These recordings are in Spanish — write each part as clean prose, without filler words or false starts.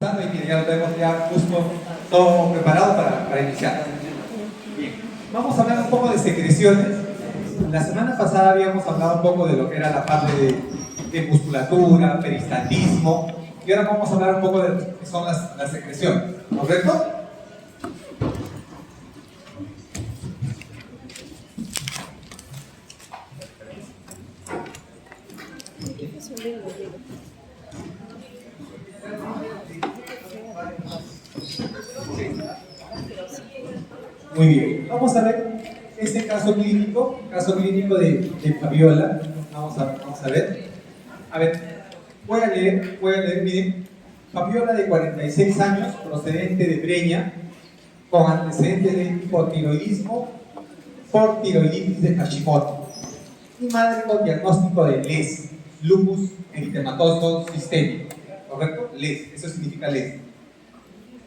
Y que ya lo tenemos ya justo todo preparado para iniciar. Bien, vamos a hablar un poco de secreciones. La semana pasada habíamos hablado un poco de lo que era la parte de musculatura, peristaltismo, y ahora vamos a hablar un poco de lo que son las secreciones, ¿correcto? Muy bien, vamos a ver este caso clínico de Fabiola. Vamos a ver. A ver, voy a leer, miren. Fabiola, de 46 años, procedente de Breña, con antecedentes de hipotiroidismo por tiroiditis de Hashimoto, y madre con diagnóstico de LES, lupus eritematoso sistémico, ¿correcto? LES, eso significa LES.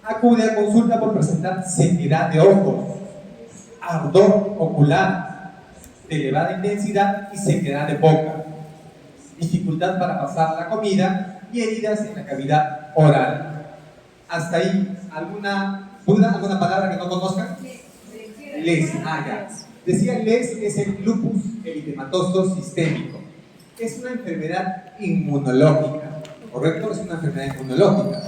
Acude a consulta por presentar sequedad de ojos, ardor ocular de elevada intensidad y sequedad de boca, dificultad para pasar la comida y heridas en la cavidad oral. Hasta ahí, ¿alguna duda, alguna palabra que no conozcan? LES, ya. Decía, LES es el lupus eritematoso sistémico. Es una enfermedad inmunológica, ¿correcto? Es una enfermedad inmunológica.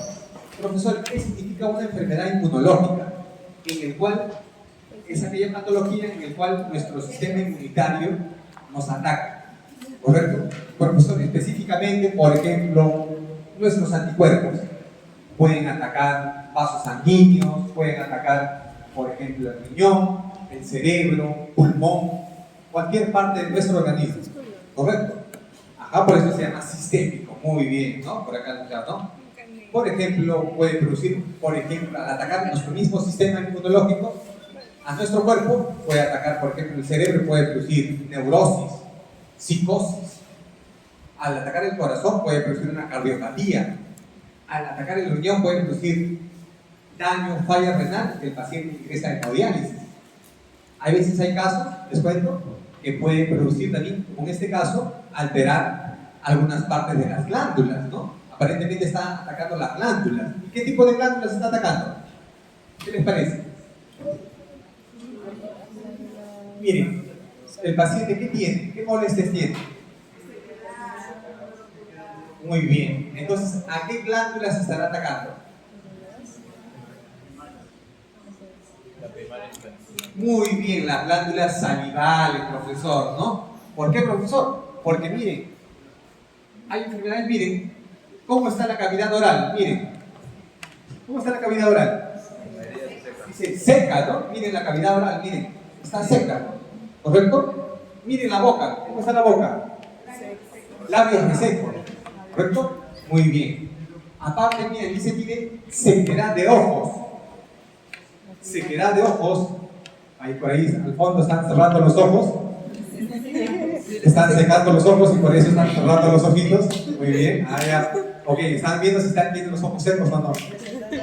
Profesor, ¿qué significa una enfermedad inmunológica? En el cual es aquella patología en la cual nuestro sistema inmunitario nos ataca, ¿correcto? Profesor, específicamente, por ejemplo, nuestros anticuerpos pueden atacar vasos sanguíneos, pueden atacar, por ejemplo, el riñón, el cerebro, pulmón, cualquier parte de nuestro organismo, ¿correcto? Ajá, por eso se llama sistémico. Muy bien, ¿no? Por acá, ¿no? Por ejemplo, puede producir, al atacar nuestro mismo sistema inmunológico, a nuestro cuerpo, puede atacar, por ejemplo, el cerebro, puede producir neurosis, psicosis. Al atacar el corazón, puede producir una cardiopatía. Al atacar el riñón, puede producir daño, falla renal, que el paciente ingresa en hemodiálisis. Hay veces, hay casos, les cuento, que puede producir también, como en este caso, alterar algunas partes de las glándulas, ¿no? Aparentemente está atacando las glándulas. ¿Y qué tipo de glándulas está atacando? ¿Qué les parece? Miren, el paciente, ¿qué tiene? ¿Qué molestias tiene? Muy bien. Entonces, ¿a qué glándulas estará atacando? Muy bien, las glándulas salivales, profesor, ¿no? ¿Por qué, profesor? Porque miren, hay enfermedades, miren, ¿cómo está la cavidad oral? Miren, ¿cómo está la cavidad oral? Dice seca, ¿no? Miren la cavidad oral, miren, está seca, ¿correcto? Miren la boca, ¿cómo está la boca? Labios resecos, ¿correcto? Muy bien. Aparte, miren, dice, miren, sequedad de ojos. Sequedad de ojos. Ahí por ahí al fondo están cerrando los ojos. Están secando los ojos y por eso están cerrando los ojitos. Muy bien. Ya. Ok, están viendo si están viendo los ojos secos o no.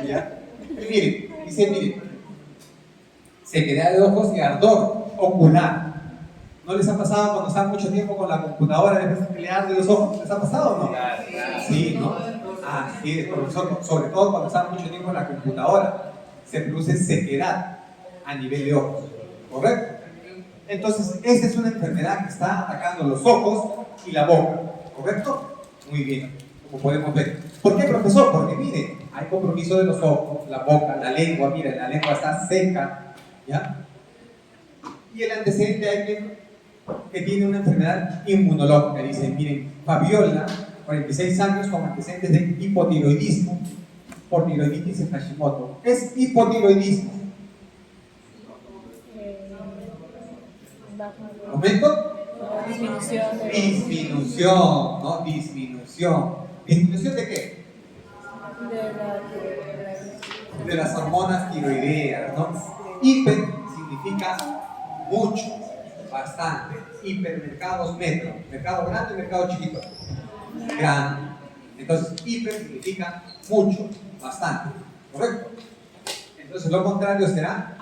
¿Ya? Y miren, dice, miren, sequedad de ojos y ardor ocular. ¿No les ha pasado cuando están mucho tiempo con la computadora después de que le arde los ojos? ¿Les ha pasado o no? Sí, ¿no? Sí, profesor, sobre todo cuando están mucho tiempo en la computadora, se produce sequedad a nivel de ojos, ¿correcto? Entonces, esta es una enfermedad que está atacando los ojos y la boca, ¿correcto? Muy bien, como podemos ver. ¿Por qué, profesor? Porque mire, hay compromiso de los ojos, la boca, la lengua, mire, la lengua está seca, ¿ya? Y el antecedente hay que tiene una enfermedad inmunológica. Dicen, miren, Fabiola, 46 años, con antecedentes de hipotiroidismo por tiroiditis de Hashimoto. ¿Qué es hipotiroidismo? ¿Momento? Disminución, ¿no? Disminución. ¿Disminución de qué? De las hormonas tiroideas, ¿no? Hiper significa mucho, bastante. Hipermercados metro. Mercado grande y mercado chiquito. Grande. Entonces, hiper significa mucho, bastante. ¿Correcto? Entonces, lo contrario será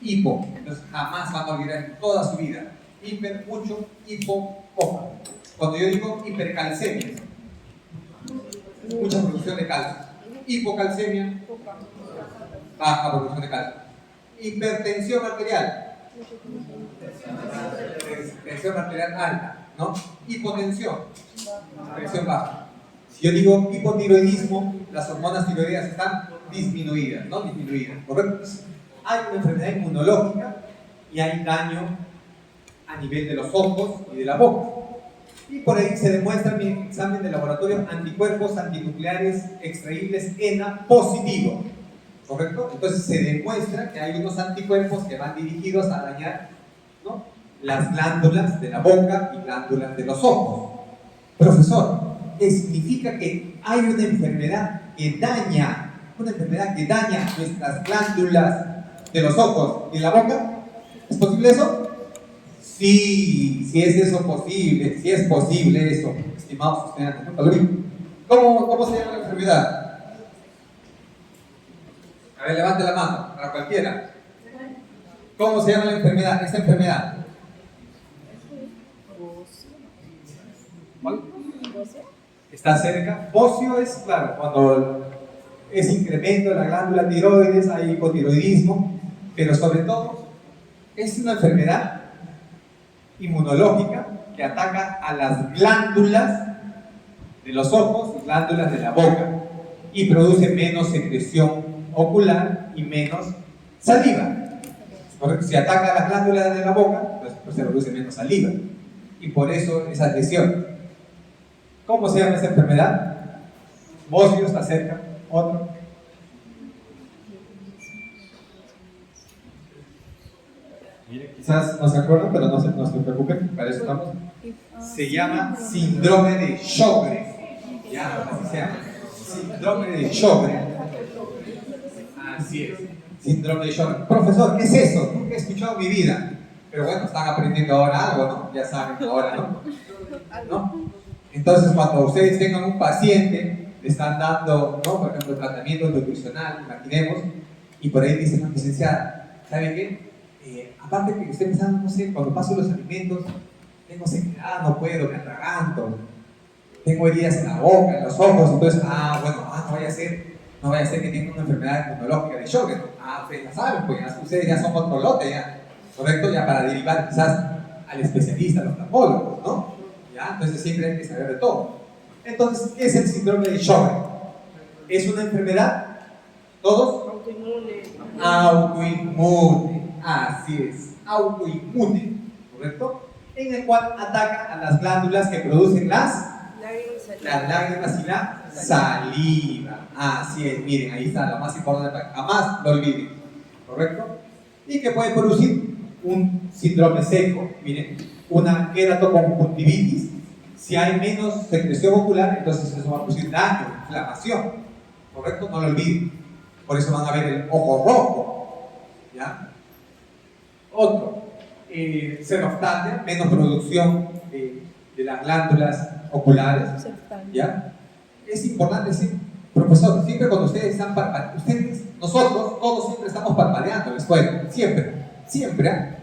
hipo. Entonces, jamás van a olvidar en toda su vida. Hiper, mucho, hipo, poco. Cuando yo digo hipercalcemia, mucha producción de calcio. Hipocalcemia, baja producción de calcio. Hipertensión arterial, tensión arterial alta, ¿no? Hipotensión, presión baja. Si yo digo hipotiroidismo, las hormonas tiroideas están disminuidas, ¿no? Disminuidas, ¿correcto? Hay una enfermedad inmunológica y hay daño a nivel de los ojos y de la boca. Y por ahí se demuestra en mi examen de laboratorio anticuerpos antinucleares extraíbles ENA positivo, ¿correcto? Entonces se demuestra que hay unos anticuerpos que van dirigidos a dañar, ¿no?, las glándulas de la boca y glándulas de los ojos. Profesor, ¿qué significa que hay una enfermedad que daña nuestras glándulas de los ojos y la boca? ¿Es posible eso? Sí, si es eso posible, si es posible eso, estimados estudiantes, ¿no? ¿Cómo se llama la enfermedad? A ver, levante la mano, para cualquiera. ¿Cómo se llama la enfermedad? Esta enfermedad. ¿Cuál? ¿Está cerca? Bocio es, claro, cuando es incremento de la glándula tiroides, hay hipotiroidismo, pero sobre todo es una enfermedad inmunológica que ataca a las glándulas de los ojos y glándulas de la boca y produce menos secreción ocular y menos saliva. Porque si ataca a las glándulas de la boca, pues se produce menos saliva y por eso esa lesión. ¿Cómo se llama esa enfermedad? Bocio está cerca. Otro. Miren, quizás no se acuerdan, pero no se preocupen, para eso estamos. Se llama síndrome de Sjögren. Ya, así se llama. Síndrome de Sjögren. Así es. Síndrome de Sjögren. Profesor, ¿qué es eso? Nunca he escuchado en mi vida. Pero bueno, están aprendiendo ahora algo, ¿no? Ya saben ahora, ¿no? Entonces, cuando ustedes tengan un paciente, le están dando, ¿no?, por ejemplo, tratamiento nutricional, imaginemos, y por ahí dicen, no, licenciada, ¿sabe qué? Aparte que usted pensando, no sé, cuando paso los alimentos, tengo sequedad, no puedo, me atraganto, tengo heridas en la boca, en los ojos, entonces, no vaya a ser que tenga una enfermedad inmunológica de Sjögren. Ustedes ya saben, pues ustedes ya son otro lote, ya, ¿correcto? Ya para derivar quizás al especialista, al oftalmólogo, ¿no? ¿Ya? Entonces siempre hay que saber de todo. Entonces, ¿qué es el síndrome de Sjögren? ¿Es una enfermedad? ¿Todos? Autoinmune. Así es, autoinmune, ¿correcto? En el cual ataca a las glándulas que producen las lágrimas y la saliva. Así es, miren, ahí está lo más importante, jamás lo olviden, ¿correcto? Y que puede producir un síndrome seco, miren, una queratoconjuntivitis. Si hay menos secreción ocular, entonces eso va a producir daño, inflamación, ¿correcto? No lo olviden. Por eso van a ver el ojo rojo, ¿ya? Otro, xenoftalgia, menos producción de las glándulas oculares, ¿ya? Es importante decir, profesor, siempre cuando ustedes están parpadeando, nosotros, todos siempre estamos parpadeando en la escuela, siempre, siempre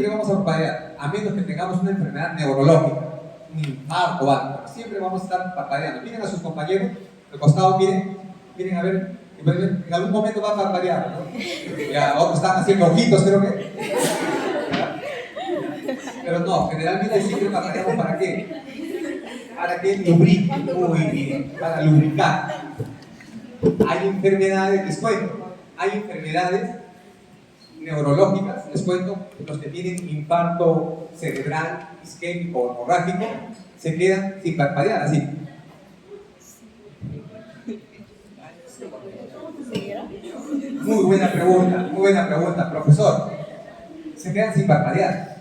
vamos a parpadear, a menos que tengamos una enfermedad neurológica, un infarto o algo, siempre vamos a estar parpadeando. Miren a sus compañeros al costado, miren a ver, en algún momento va a parpadear, ¿no? Ya otros están haciendo ojitos, creo que. ¿Ya? Pero no, generalmente siempre parpadeamos ¿para qué? Para que lubrique muy bien, para lubricar. Hay enfermedades, les cuento, hay enfermedades neurológicas, les cuento, los que tienen infarto cerebral, isquémico o hemorrágico, se quedan sin parpadear, así. Muy buena pregunta, profesor. Se quedan sin parpadear.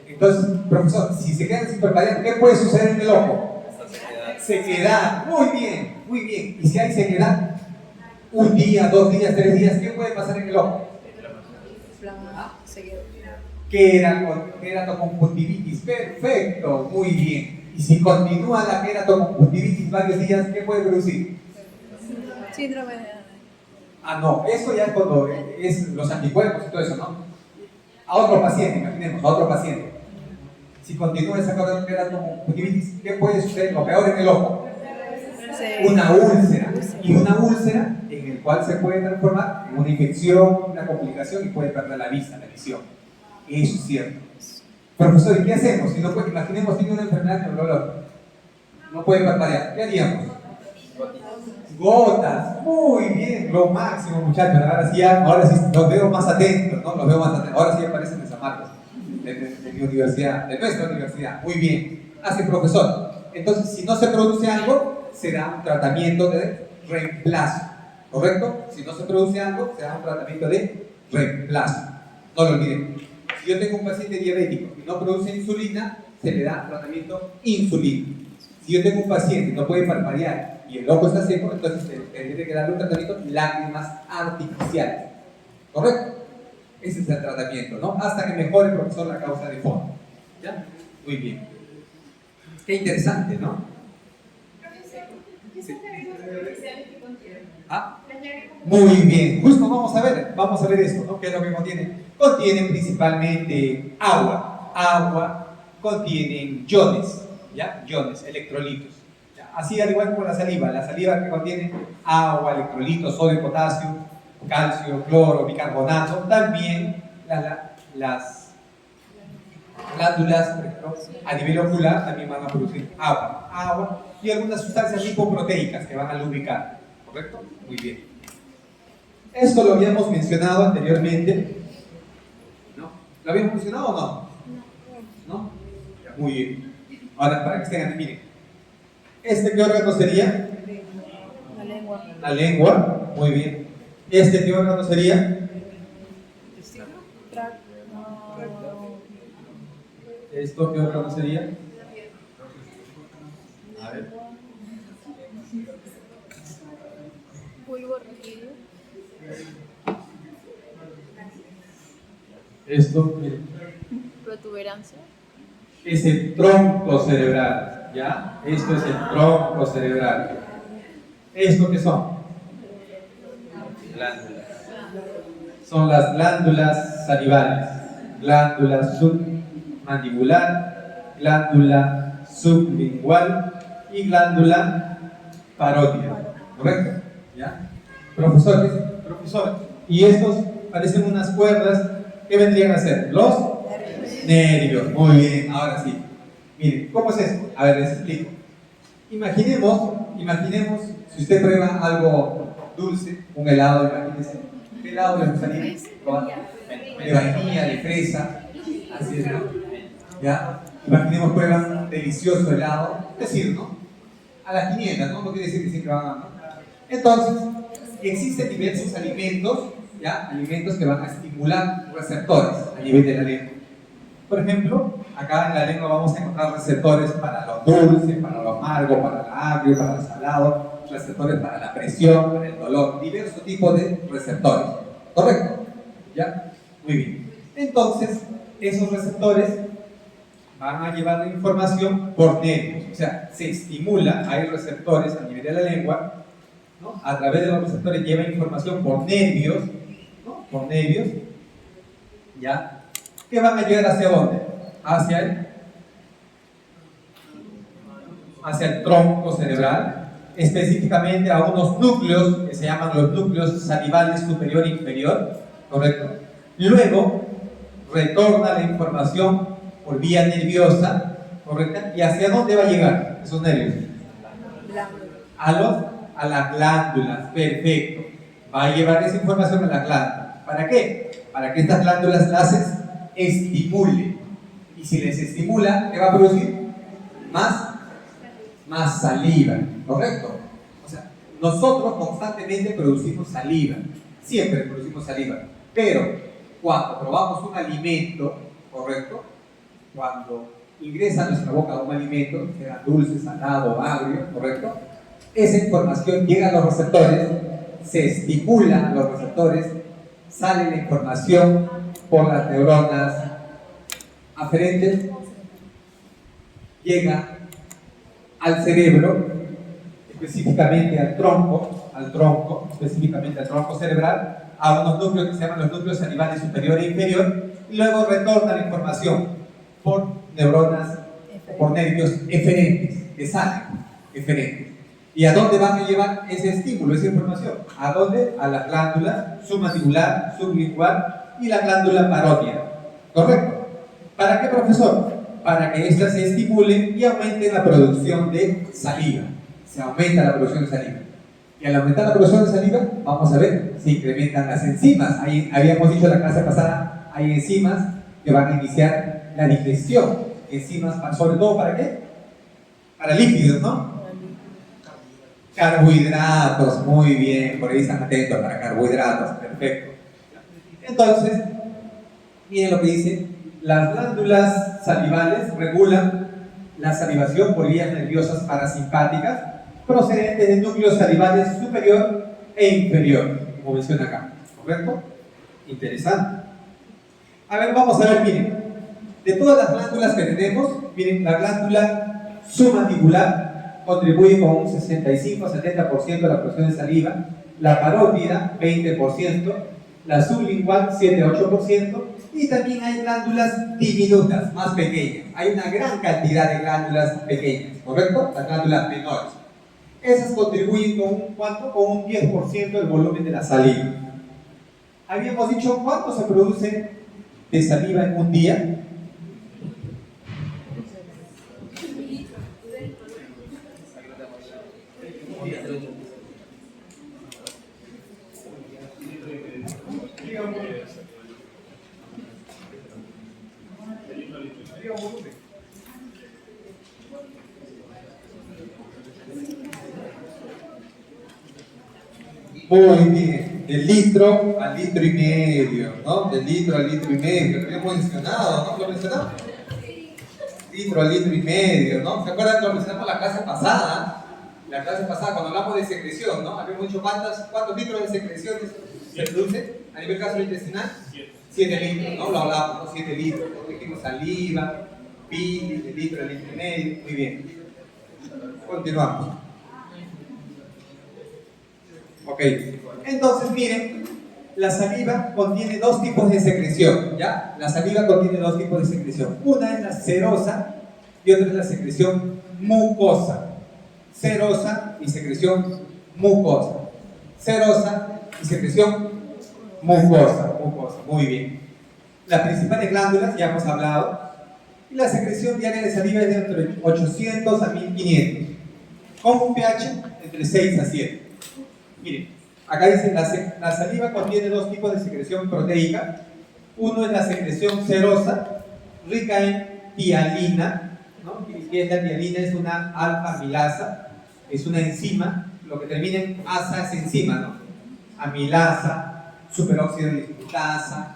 Entonces, profesor, si se quedan sin parpadear, ¿qué puede suceder en el ojo? Sequedad. Muy bien. Y si hay sequedad, un día, 2 días, 3 días, ¿qué puede pasar en el ojo? Queratoconjuntivitis. Perfecto, muy bien. Y si continúa la queratoconjuntivitis varios días, ¿qué puede producir? Síndrome de... No, eso ya es cuando es los anticuerpos y todo eso, ¿no? A otro paciente, imaginemos, a otro paciente. Si continúa esa queratoconjuntivitis, ¿qué puede suceder? Lo peor en el ojo. Sí. Una úlcera. Y una úlcera en el cual se puede transformar en una infección, una complicación y puede perder la vista, la visión. Eso es cierto. Profesor, ¿y qué hacemos? Si no puede, imaginemos tiene una enfermedad neurológica, no puede parpadear, ¿qué haríamos? Gotas, muy bien, lo máximo, muchachos. Ahora sí los veo más atentos, ¿no? Los veo más atentos. Ahora sí aparecen de San Marcos, de mi universidad, de nuestra universidad. Muy bien, hace profesor. Entonces, si no se produce algo, será un tratamiento de reemplazo, ¿correcto? Si no se produce algo, será un tratamiento de reemplazo. No lo olviden. Si yo tengo un paciente diabético y no produce insulina, se le da tratamiento insulínico. Si yo tengo un paciente que no puede parpadear y el ojo está seco, entonces tiene que darle un tratamiento lágrimas artificiales. ¿Correcto? Ese es el tratamiento, ¿no? Hasta que mejore el profesor la causa de fondo. ¿Ya? Muy bien. Qué interesante, ¿no? Sí. Ah, muy bien. Justo vamos a ver esto, ¿no? ¿Qué es lo que contiene? Contienen principalmente agua, contienen iones, ¿ya? Iones, electrolitos. ¿Ya? Así al igual como la saliva que contiene agua, electrolitos, sodio, potasio, calcio, cloro, bicarbonato, también las glándulas, por ejemplo, a nivel ocular también van a producir agua y algunas sustancias lipoproteicas que van a lubricar, ¿correcto? Muy bien. Esto lo habíamos mencionado anteriormente, ¿no? ¿Lo habíamos mencionado o no? ¿No? Ya, muy bien. Ahora, para que estén aquí, miren. ¿Este qué órgano sería? La lengua. La lengua, muy bien. ¿Este qué órgano sería? ¿Esto qué órgano sería? A ver. Bulbo raquídeo. Esto, miren. Protuberancia. Es el tronco cerebral, ¿ya? Esto es el tronco cerebral. ¿Esto qué son? Glándulas. Son las glándulas salivales, glándula submandibular, glándula sublingual y glándula parótida, ¿correcto? ¿Ya? Profesor, y estos parecen unas cuerdas, ¿qué vendrían a ser? Los nervios, muy bien, ahora sí. Miren, ¿cómo es esto? A ver, les explico. Imaginemos, si usted prueba algo dulce, un helado, imagínense. ¿Qué helado le gustaría probar? De vainilla, de fresa, así es, ¿no? ¿Ya? Imaginemos prueban un delicioso helado, es decir, ¿no? A las 500, ¿no? No quiere decir que siempre van a, ¿no? Entonces, existen diversos alimentos, ¿ya? Alimentos que van a estimular receptores a nivel de la lengua. Por ejemplo, acá en la lengua vamos a encontrar receptores para lo dulce, para lo amargo, para lo agrio, para lo salado, receptores para la presión, para el dolor, diversos tipos de receptores. ¿Correcto? ¿Ya? Muy bien. Entonces, esos receptores van a llevar la información por nervios, o sea, se estimula, hay receptores a nivel de la lengua, ¿no? A través de los receptores lleva información por nervios, ¿no? Por nervios, ¿ya? ¿Qué van a llegar hacia dónde? Hacia el tronco cerebral, específicamente a unos núcleos que se llaman los núcleos salivales superior e inferior, ¿correcto? Luego retorna la información por vía nerviosa, ¿correcta? ¿Y hacia dónde va a llegar esos nervios? A las glándulas, perfecto. Va a llevar esa información a la glándula. ¿Para qué? Para que estas glándulas las estimulen. Y si les estimula, ¿qué va a producir? Más saliva, ¿correcto? O sea, nosotros constantemente producimos saliva, siempre producimos saliva, pero cuando probamos un alimento, ¿correcto? Cuando ingresa a nuestra boca un alimento, sea dulce, salado, agrio, ¿correcto? Esa información llega a los receptores, se estimula a los receptores, sale la información por las neuronas aferentes, llega al cerebro, específicamente al tronco, específicamente al tronco cerebral, a unos núcleos que se llaman los núcleos salivales superior e inferior, y luego retorna la información por neuronas, por nervios eferentes, que salen eferentes. ¿Y a dónde van a llevar ese estímulo, esa información? ¿A dónde? A las glándulas submandibular, sublingual y la glándula parótida. ¿Correcto? ¿Para qué, profesor? Para que éstas se estimulen y aumenten la producción de saliva. Se aumenta la producción de saliva. Y al aumentar la producción de saliva, vamos a ver, se incrementan las enzimas. Ahí habíamos dicho en la clase pasada, hay enzimas que van a iniciar la digestión. Enzimas, sobre todo, ¿para qué? Para lípidos, ¿no? Carbohidratos, muy bien, por ahí están atentos, para carbohidratos, perfecto. Entonces, miren lo que dice, las glándulas salivales regulan la salivación por vías nerviosas parasimpáticas procedentes de núcleos salivales superior e inferior, como menciona acá, ¿correcto? Interesante. A ver, vamos a ver, miren, de todas las glándulas que tenemos, miren, la glándula submandibular contribuye con un 65-70% a la producción de saliva, la parótida 20%, la sublingual 7-8%, y también hay glándulas diminutas, más pequeñas. Hay una gran cantidad de glándulas pequeñas, ¿correcto? Las glándulas menores. Esas contribuyen con un, ¿cuánto? Con un 10% del volumen de la saliva. Habíamos dicho cuánto se produce de saliva en un día. Muy bien, de litro a litro y medio, ¿no? De litro a litro y medio, lo habíamos mencionado, ¿no? ¿Lo mencionamos? Litro a litro y medio, ¿no? ¿Se acuerdan que lo mencionamos la clase pasada? La clase pasada, cuando hablamos de secreción, ¿no? Habíamos dicho cuántos litros de secreciones se produce a nivel gastrointestinal. 7 litros, ¿no? Lo hablamos, ¿no? 7 litros, ¿no? Dijimos saliva, bilis, de litro a litro y medio, muy bien. Continuamos. Ok, entonces miren, la saliva contiene dos tipos de secreción, ¿ya? La saliva contiene dos tipos de secreción. Una es la serosa y otra es la secreción mucosa. Serosa y secreción mucosa. Serosa y secreción mucosa. Muy bien. Las principales glándulas, ya hemos hablado, y la secreción diaria de saliva es de entre 800 a 1500, con un pH entre 6 a 7. Miren, acá dice la saliva contiene dos tipos de secreción proteica. Uno es la secreción serosa, rica en tialina, ¿no? ¿Qué es la tialina? Es una alfa-amilasa, es una enzima, lo que termina en asa es enzima, ¿no? Amilasa, superóxido de dismutasa,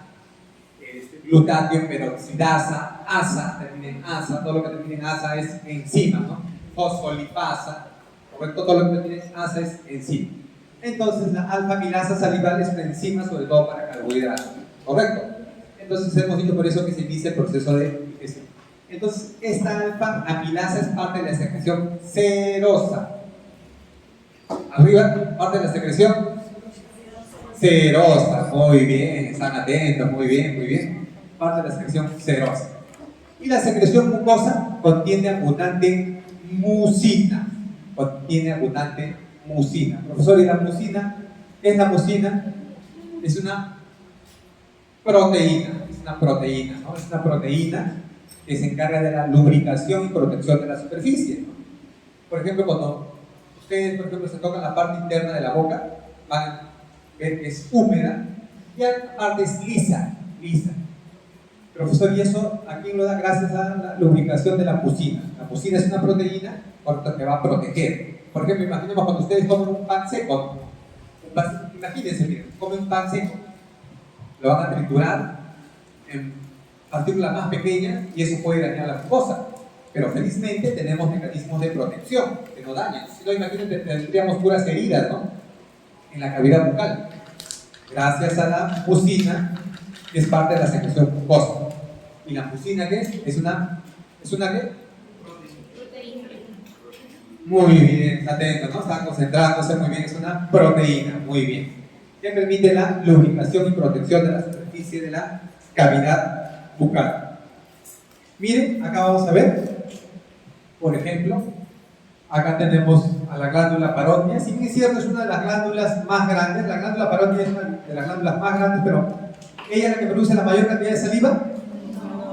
glutatión peroxidasa, asa, termina en asa, todo lo que termina en asa es enzima, ¿no? Fosfolipasa, ¿correcto? Todo lo que termina en asa es enzima. Entonces la alfa-amilasa salival es una enzima sobre todo para carbohidratos, ¿correcto? Entonces hemos dicho por eso que se inicia el proceso de digestión. Entonces esta alfa-amilasa es parte de la secreción serosa. Arriba, parte de la secreción serosa, muy bien, están atentos, muy bien. Parte de la secreción serosa. Y la secreción mucosa contiene abundante mucina. Profesor, ¿y la mucina? ¿Qué es la mucina? Es una proteína, ¿no? Es una proteína que se encarga de la lubricación y protección de la superficie, ¿no? Por ejemplo, cuando ustedes, por ejemplo, se tocan la parte interna de la boca, van a ver que es húmeda y la parte es lisa. Profesor, y eso aquí lo da gracias a la lubricación de la mucina. La mucina es una proteína que va a proteger. Por ejemplo, imaginemos cuando ustedes comen un pan seco. Imagínense, miren, comen un pan seco. Lo van a triturar en partículas más pequeñas y eso puede dañar la mucosa. Pero felizmente tenemos mecanismos de protección que no dañan. Si no, imagínense, tendríamos puras heridas, ¿no? En la cavidad bucal. Gracias a la mucina, que es parte de la secreción mucosa. ¿Y la mucina qué es? ¿Es una qué? Muy bien, está atento, ¿no? Está concentrándose muy bien, es una proteína, muy bien. Que permite la lubricación y protección de la superficie de la cavidad bucal. Miren, acá vamos a ver, por ejemplo, Acá tenemos a la glándula parótida. Si bien es cierto, es una de las glándulas más grandes. La glándula parótida es una de las glándulas más grandes, pero ¿ella es la que produce la mayor cantidad de saliva?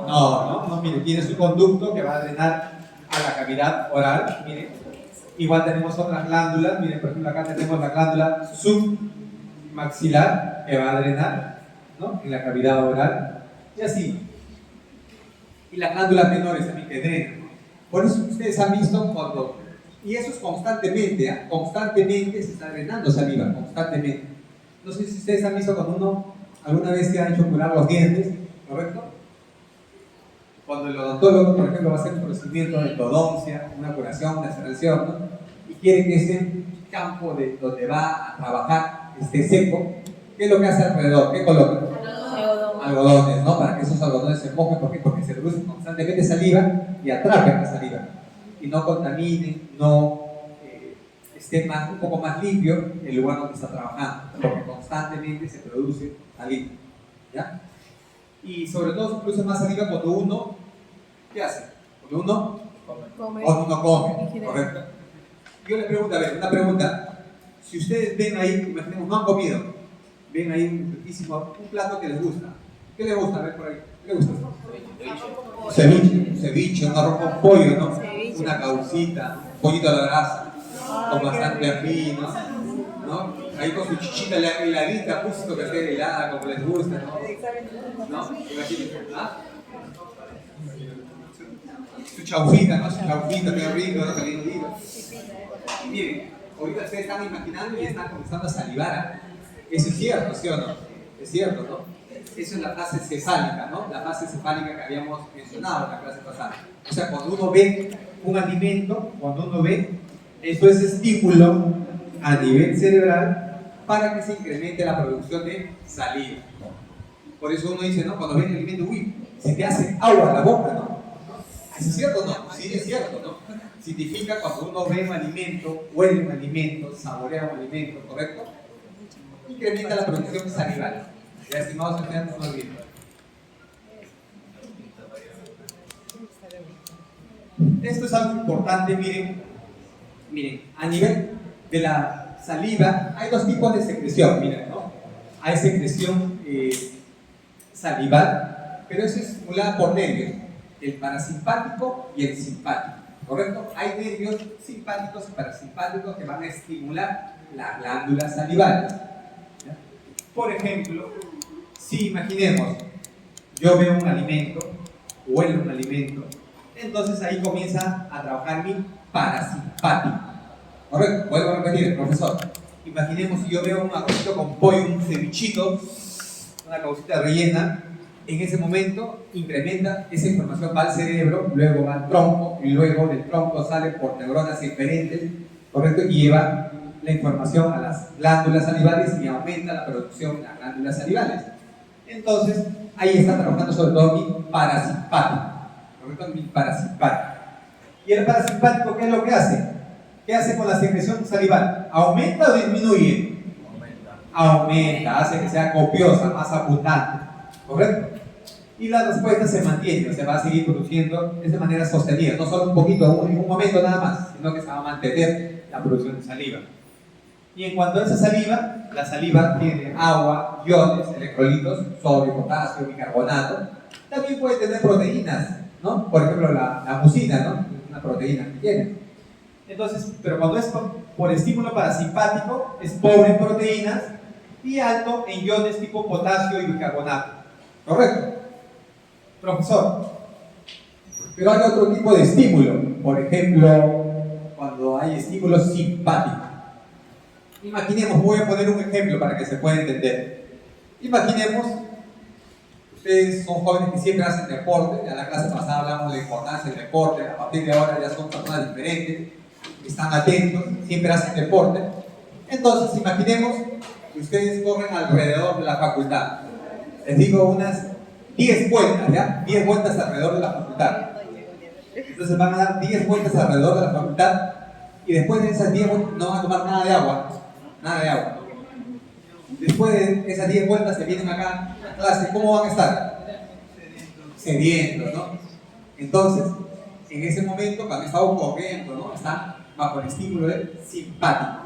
No, mire, tiene su conducto que va a drenar a la cavidad oral, mire. Igual tenemos otras glándulas, miren, por ejemplo, acá tenemos la glándula submaxilar que va a drenar, ¿no?, en la cavidad oral, y así. Y las glándulas menores también que drenan. Por eso ustedes han visto cuando, y eso es constantemente, ¿eh? Constantemente se está drenando saliva, constantemente. No sé si ustedes han visto cuando uno alguna vez se ha hecho curar los dientes, ¿correcto? Cuando el odontólogo, por ejemplo, va a hacer un procedimiento de endodoncia, una curación, una extracción, ¿no?, y quiere que ese campo de donde va a trabajar esté seco, ¿qué es lo que hace alrededor? ¿Qué coloca? Algodones, ¿no? Para que esos algodones se mojen. ¿Por qué? Porque se produce constantemente saliva y atrapen la saliva y no contaminen, no esté un poco más limpio el lugar donde está trabajando, porque constantemente se produce saliva, ¿ya? Y sobre todo se produce más saliva cuando uno, ¿qué hace? Cuando uno come, ¿correcto? Yo les pregunto, a ver, una pregunta. Si ustedes ven ahí, imaginemos, no han comido, ven ahí un plato que les gusta. ¿Qué les gusta? A ver por ahí. ¿Qué les gusta? Ceviche, un arroz con pollo, ¿no? Ceviche. Una caucita, un pollito a la brasa, con bastante ají, ¿no? Ahí con su chichita heladita, justo que esté helada, como les gusta, ¿no? Imagínense, ¿ah? Su chaufita, ¿no? Su chaufita, qué rico, ¿no? Qué lindo. Miren, ahorita ustedes están imaginando y están comenzando a salivar. Eso es cierto, ¿sí o no? Es cierto, ¿no? Eso es la fase cefálica, ¿no? La fase cefálica que habíamos mencionado en la clase pasada. O sea, cuando uno ve un alimento, eso es estímulo a nivel cerebral para que se incremente la producción de saliva. Por eso uno dice, ¿no? Cuando ve el alimento, uy, se te hace agua en la boca, ¿no? ¿Es cierto o no? Sí, es cierto, ¿no? Significa cuando uno ve un alimento, huele un alimento, saborea un alimento, ¿correcto? Incrementa la producción salival. Ya, estimados estudiantes, no olviden. Esto es algo importante, miren, a nivel de la saliva hay dos tipos de secreción, miren, ¿no? Hay secreción salival, pero eso es estimulada por nervios, el parasimpático y el simpático, ¿correcto? Hay nervios simpáticos y parasimpáticos que van a estimular las glándulas salivales. ¿Ya? Por ejemplo, si imaginemos, yo veo un alimento, huelo un alimento, entonces ahí comienza a trabajar mi parasimpático. Correcto, vuelvo a repetir, profesor. Imaginemos si yo veo un arrocito con pollo, un cevichito, una caucita rellena, en ese momento incrementa, esa información va al cerebro, luego va al tronco, y luego del tronco sale por neuronas diferentes, correcto, y lleva la información a las glándulas salivales y aumenta la producción de las glándulas salivales. Entonces, ahí está trabajando sobre todo mi parasimpático, ¿correcto? Mi parasimpático. ¿Y el parasimpático qué es lo que hace? ¿Qué hace con la secreción salival? ¿Aumenta o disminuye? Aumenta, hace que sea copiosa, más abundante, ¿correcto? Y la respuesta se mantiene, o sea, va a seguir produciendo de manera sostenida, no solo un poquito, en un momento nada más, sino que se va a mantener la producción de saliva. Y en cuanto a esa saliva, la saliva tiene agua, iones, electrolitos, sodio, potasio, bicarbonato. También puede tener proteínas, ¿no? Por ejemplo, la mucina, ¿no? Es una proteína que tiene. Entonces, pero cuando es por estímulo parasimpático, es pobre en proteínas y alto en iones tipo potasio y bicarbonato. ¿Correcto? Profesor, pero hay otro tipo de estímulo. Por ejemplo, cuando hay estímulo simpático. Imaginemos, voy a poner un ejemplo para que se pueda entender. Imaginemos, ustedes son jóvenes que siempre hacen deporte, ya en la clase pasada hablamos de la importancia del deporte, a partir de ahora ya son personas diferentes, están atentos, siempre hacen deporte. Entonces, imaginemos que ustedes corren alrededor de la facultad. Les digo unas 10 vueltas, ¿ya? 10 vueltas alrededor de la facultad. Entonces van a dar 10 vueltas alrededor de la facultad y después de esas 10 vueltas no van a tomar nada de agua. Nada de agua. Después de esas 10 vueltas que vienen acá a clase, ¿cómo van a estar? Sedientos, ¿no? Entonces, en ese momento, cuando estamos corriendo, ¿no? Están bajo el estímulo del simpático.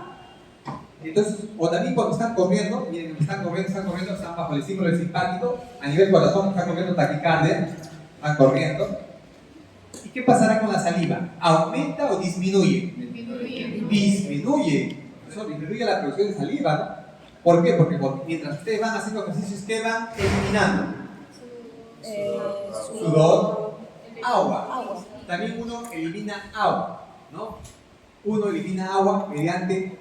Entonces, o también cuando están corriendo, miren, están corriendo, están bajo el estímulo del simpático, a nivel corazón están corriendo taquicardia, están corriendo. ¿Y qué pasará con la saliva? ¿Aumenta o disminuye? Disminuye. Eso disminuye la producción de saliva, ¿no? ¿Por qué? Porque mientras ustedes van haciendo ejercicios, ¿qué van eliminando? Sudor, agua. También uno elimina agua, ¿no? Uno elimina agua mediante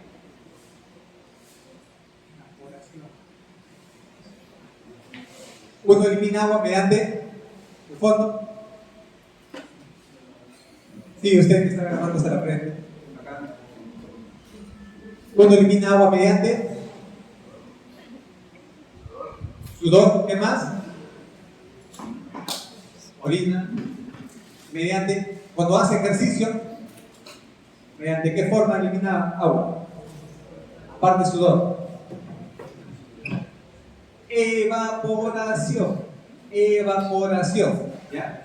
el fondo. Sí, usted que está grabando hasta la frente. Acá. Uno elimina agua mediante sudor, ¿qué más? Orina. Mediante, cuando hace ejercicio, ¿mediante qué forma elimina agua? Aparte de sudor. Evaporación, ¿ya?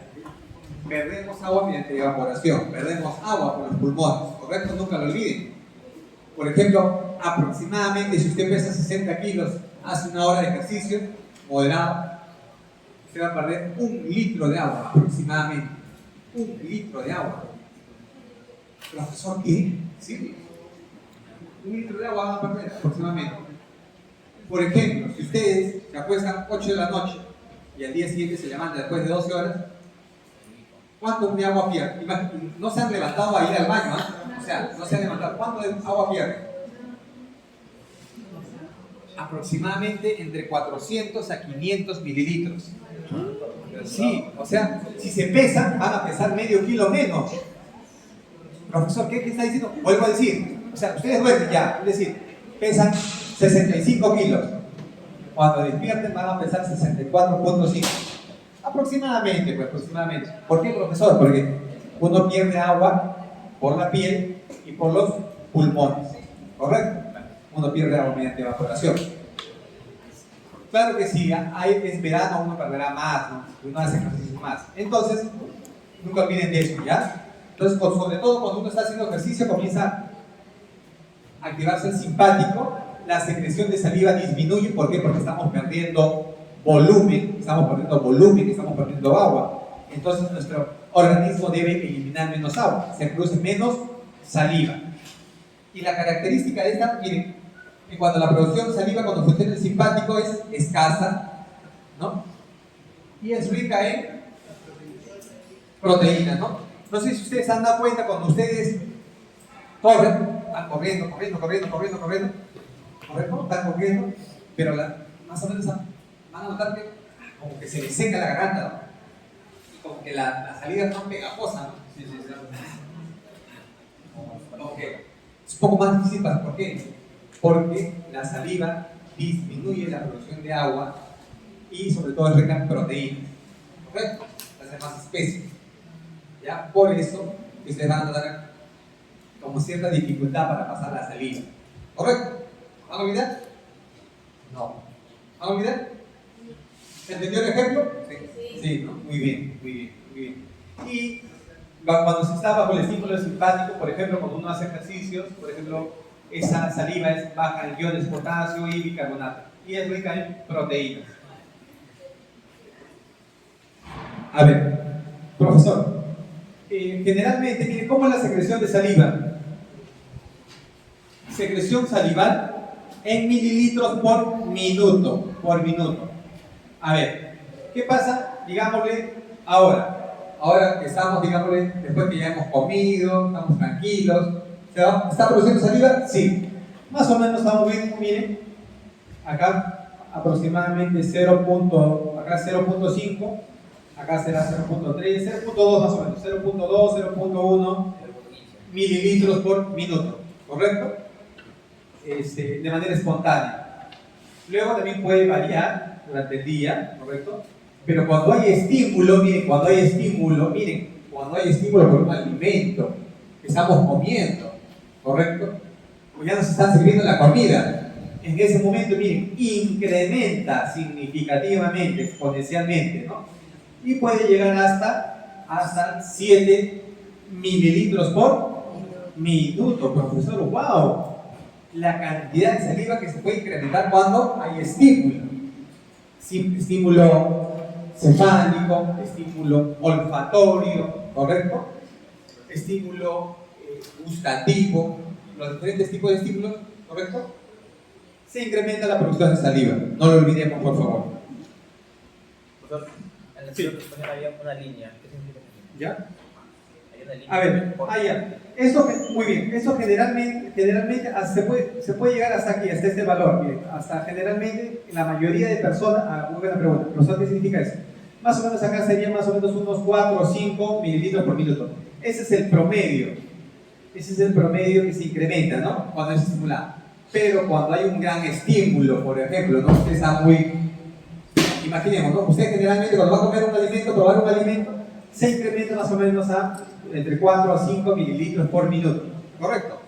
Perdemos agua mediante evaporación, perdemos agua por los pulmones, ¿correcto? Nunca lo olviden. Por ejemplo, aproximadamente, si usted pesa 60 kilos, hace una hora de ejercicio moderado, usted va a perder 1 litro de agua, aproximadamente. 1 litro de agua. Profesor, ¿qué? ¿Sí? 1 litro de agua van a perder, aproximadamente. Por ejemplo, si ustedes se acuestan 8 de la noche y al día siguiente se levantan después de 12 horas, ¿cuánto de agua pierden? No se han levantado a ir al baño, ¿eh? O sea, no se han levantado. ¿Cuánto de agua pierden? Aproximadamente entre 400 a 500 mililitros. Sí, o sea, si se pesan, van a pesar medio kilo menos. Profesor, ¿qué está diciendo? Vuelvo a decir, o sea, ustedes duermen ya, es decir, pesan 65 kilos. Cuando despierten van a pesar 64.5. Aproximadamente, pues aproximadamente. ¿Por qué, profesor? Porque uno pierde agua por la piel y por los pulmones. ¿Correcto? Uno pierde agua mediante evaporación. Claro que sí, es verano, uno perderá más, ¿no? Uno hace ejercicio más. Entonces, nunca olviden de eso, ¿ya? Entonces, sobre todo cuando uno está haciendo ejercicio, comienza a activarse el simpático, la secreción de saliva disminuye. ¿Por qué? Porque estamos perdiendo volumen, estamos perdiendo agua. Entonces, nuestro organismo debe eliminar menos agua, se produce menos saliva. Y la característica de esta, miren, que cuando la producción de saliva, cuando funciona el simpático, es escasa, ¿no? Y es rica en proteínas, ¿no? No sé si ustedes se han dado cuenta cuando ustedes corren, van corriendo, están corriendo, pero más o menos van a notar que como que se les seca la garganta, ¿no? Y como que la salida es más pegajosa, ¿no? Sí. Como que es un poco más difícil. ¿Por qué? Porque la saliva disminuye la producción de agua y sobre todo es rica en proteínas, ¿correcto? Hace más especie. ¿Ya? Por eso ustedes van a notar como cierta dificultad para pasar la saliva, ¿correcto? ¿Van a olvidar? No. ¿Van a olvidar? ¿Entendió el ejemplo? Sí, ¿no? Muy bien. Y cuando se está bajo el estímulo simpático, por ejemplo, cuando uno hace ejercicios, por ejemplo, esa saliva es baja en iones potasio y bicarbonato y es rica en proteínas. A ver, profesor, generalmente, mire, ¿cómo es la secreción de saliva? Secreción salival en mililitros por minuto. A ver, ¿qué pasa? Digámosle ahora que estamos, digámosle, después que ya hemos comido, estamos tranquilos, ¿está produciendo saliva? Sí. Más o menos estamos viendo, miren, acá aproximadamente 0.5, acá será 0.3, 0.2 más o menos, 0.2, 0.1 mililitros por minuto, ¿correcto? De manera espontánea. Luego también puede variar durante el día, ¿correcto? Pero cuando hay estímulo, cuando hay estímulo por un alimento que estamos comiendo, ¿correcto? Pues ya nos están sirviendo la comida. En ese momento, miren, incrementa significativamente, exponencialmente, ¿no? Y puede llegar hasta 7 mililitros por minutos, profesor. ¡Wow! La cantidad de saliva que se puede incrementar cuando hay estímulo. Estímulo cefálico, estímulo olfatorio, ¿correcto? Estímulo gustativo, los diferentes tipos de estímulos, ¿correcto? Se incrementa la producción de saliva. No lo olvidemos, por favor. Profesor, en la Sí. exposición había una línea. ¿Qué significa? ¿Ya? Hay una línea. A ver, ya. Eso, muy bien. Eso generalmente se puede llegar hasta aquí, hasta este valor. Miren, hasta generalmente, la mayoría de personas, muy buena pregunta. Profesor, ¿qué significa eso? Más o menos acá sería más o menos unos 4 o 5 mililitros por minuto. Ese es el promedio. Ese es el promedio que se incrementa, ¿no? Cuando es estimulado. Pero cuando hay un gran estímulo, por ejemplo, ¿no? Usted está muy... Imaginemos, ¿no? Usted generalmente cuando va a comer un alimento, probar un alimento, se incrementa más o menos a entre 4 a 5 mililitros por minuto. ¿Correcto?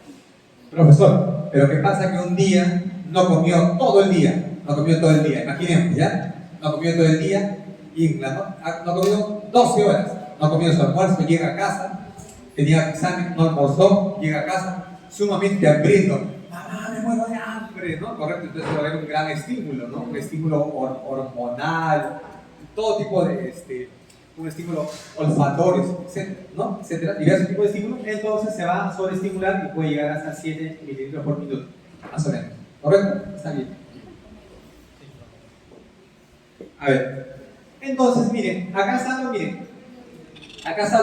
Profesor, pero ¿qué pasa que un día no comió todo el día? No comió todo el día, imaginemos, ¿ya? No comió todo el día y no comió 12 horas. No comió su almuerzo, llega a casa, tenía examen, no almorzó, llega a casa, sumamente hambriento. Mamá, me muero de hambre, ¿no? Correcto, entonces va a haber un gran estímulo, ¿no? Un estímulo hormonal, todo tipo de, un estímulo olfatorio, etcétera, ¿no? Etcétera, diversos tipos de estímulos, entonces se va a sobreestimular y puede llegar hasta 7 mililitros por minuto, más o menos. ¿Correcto? Está bien. A ver, entonces miren, acá están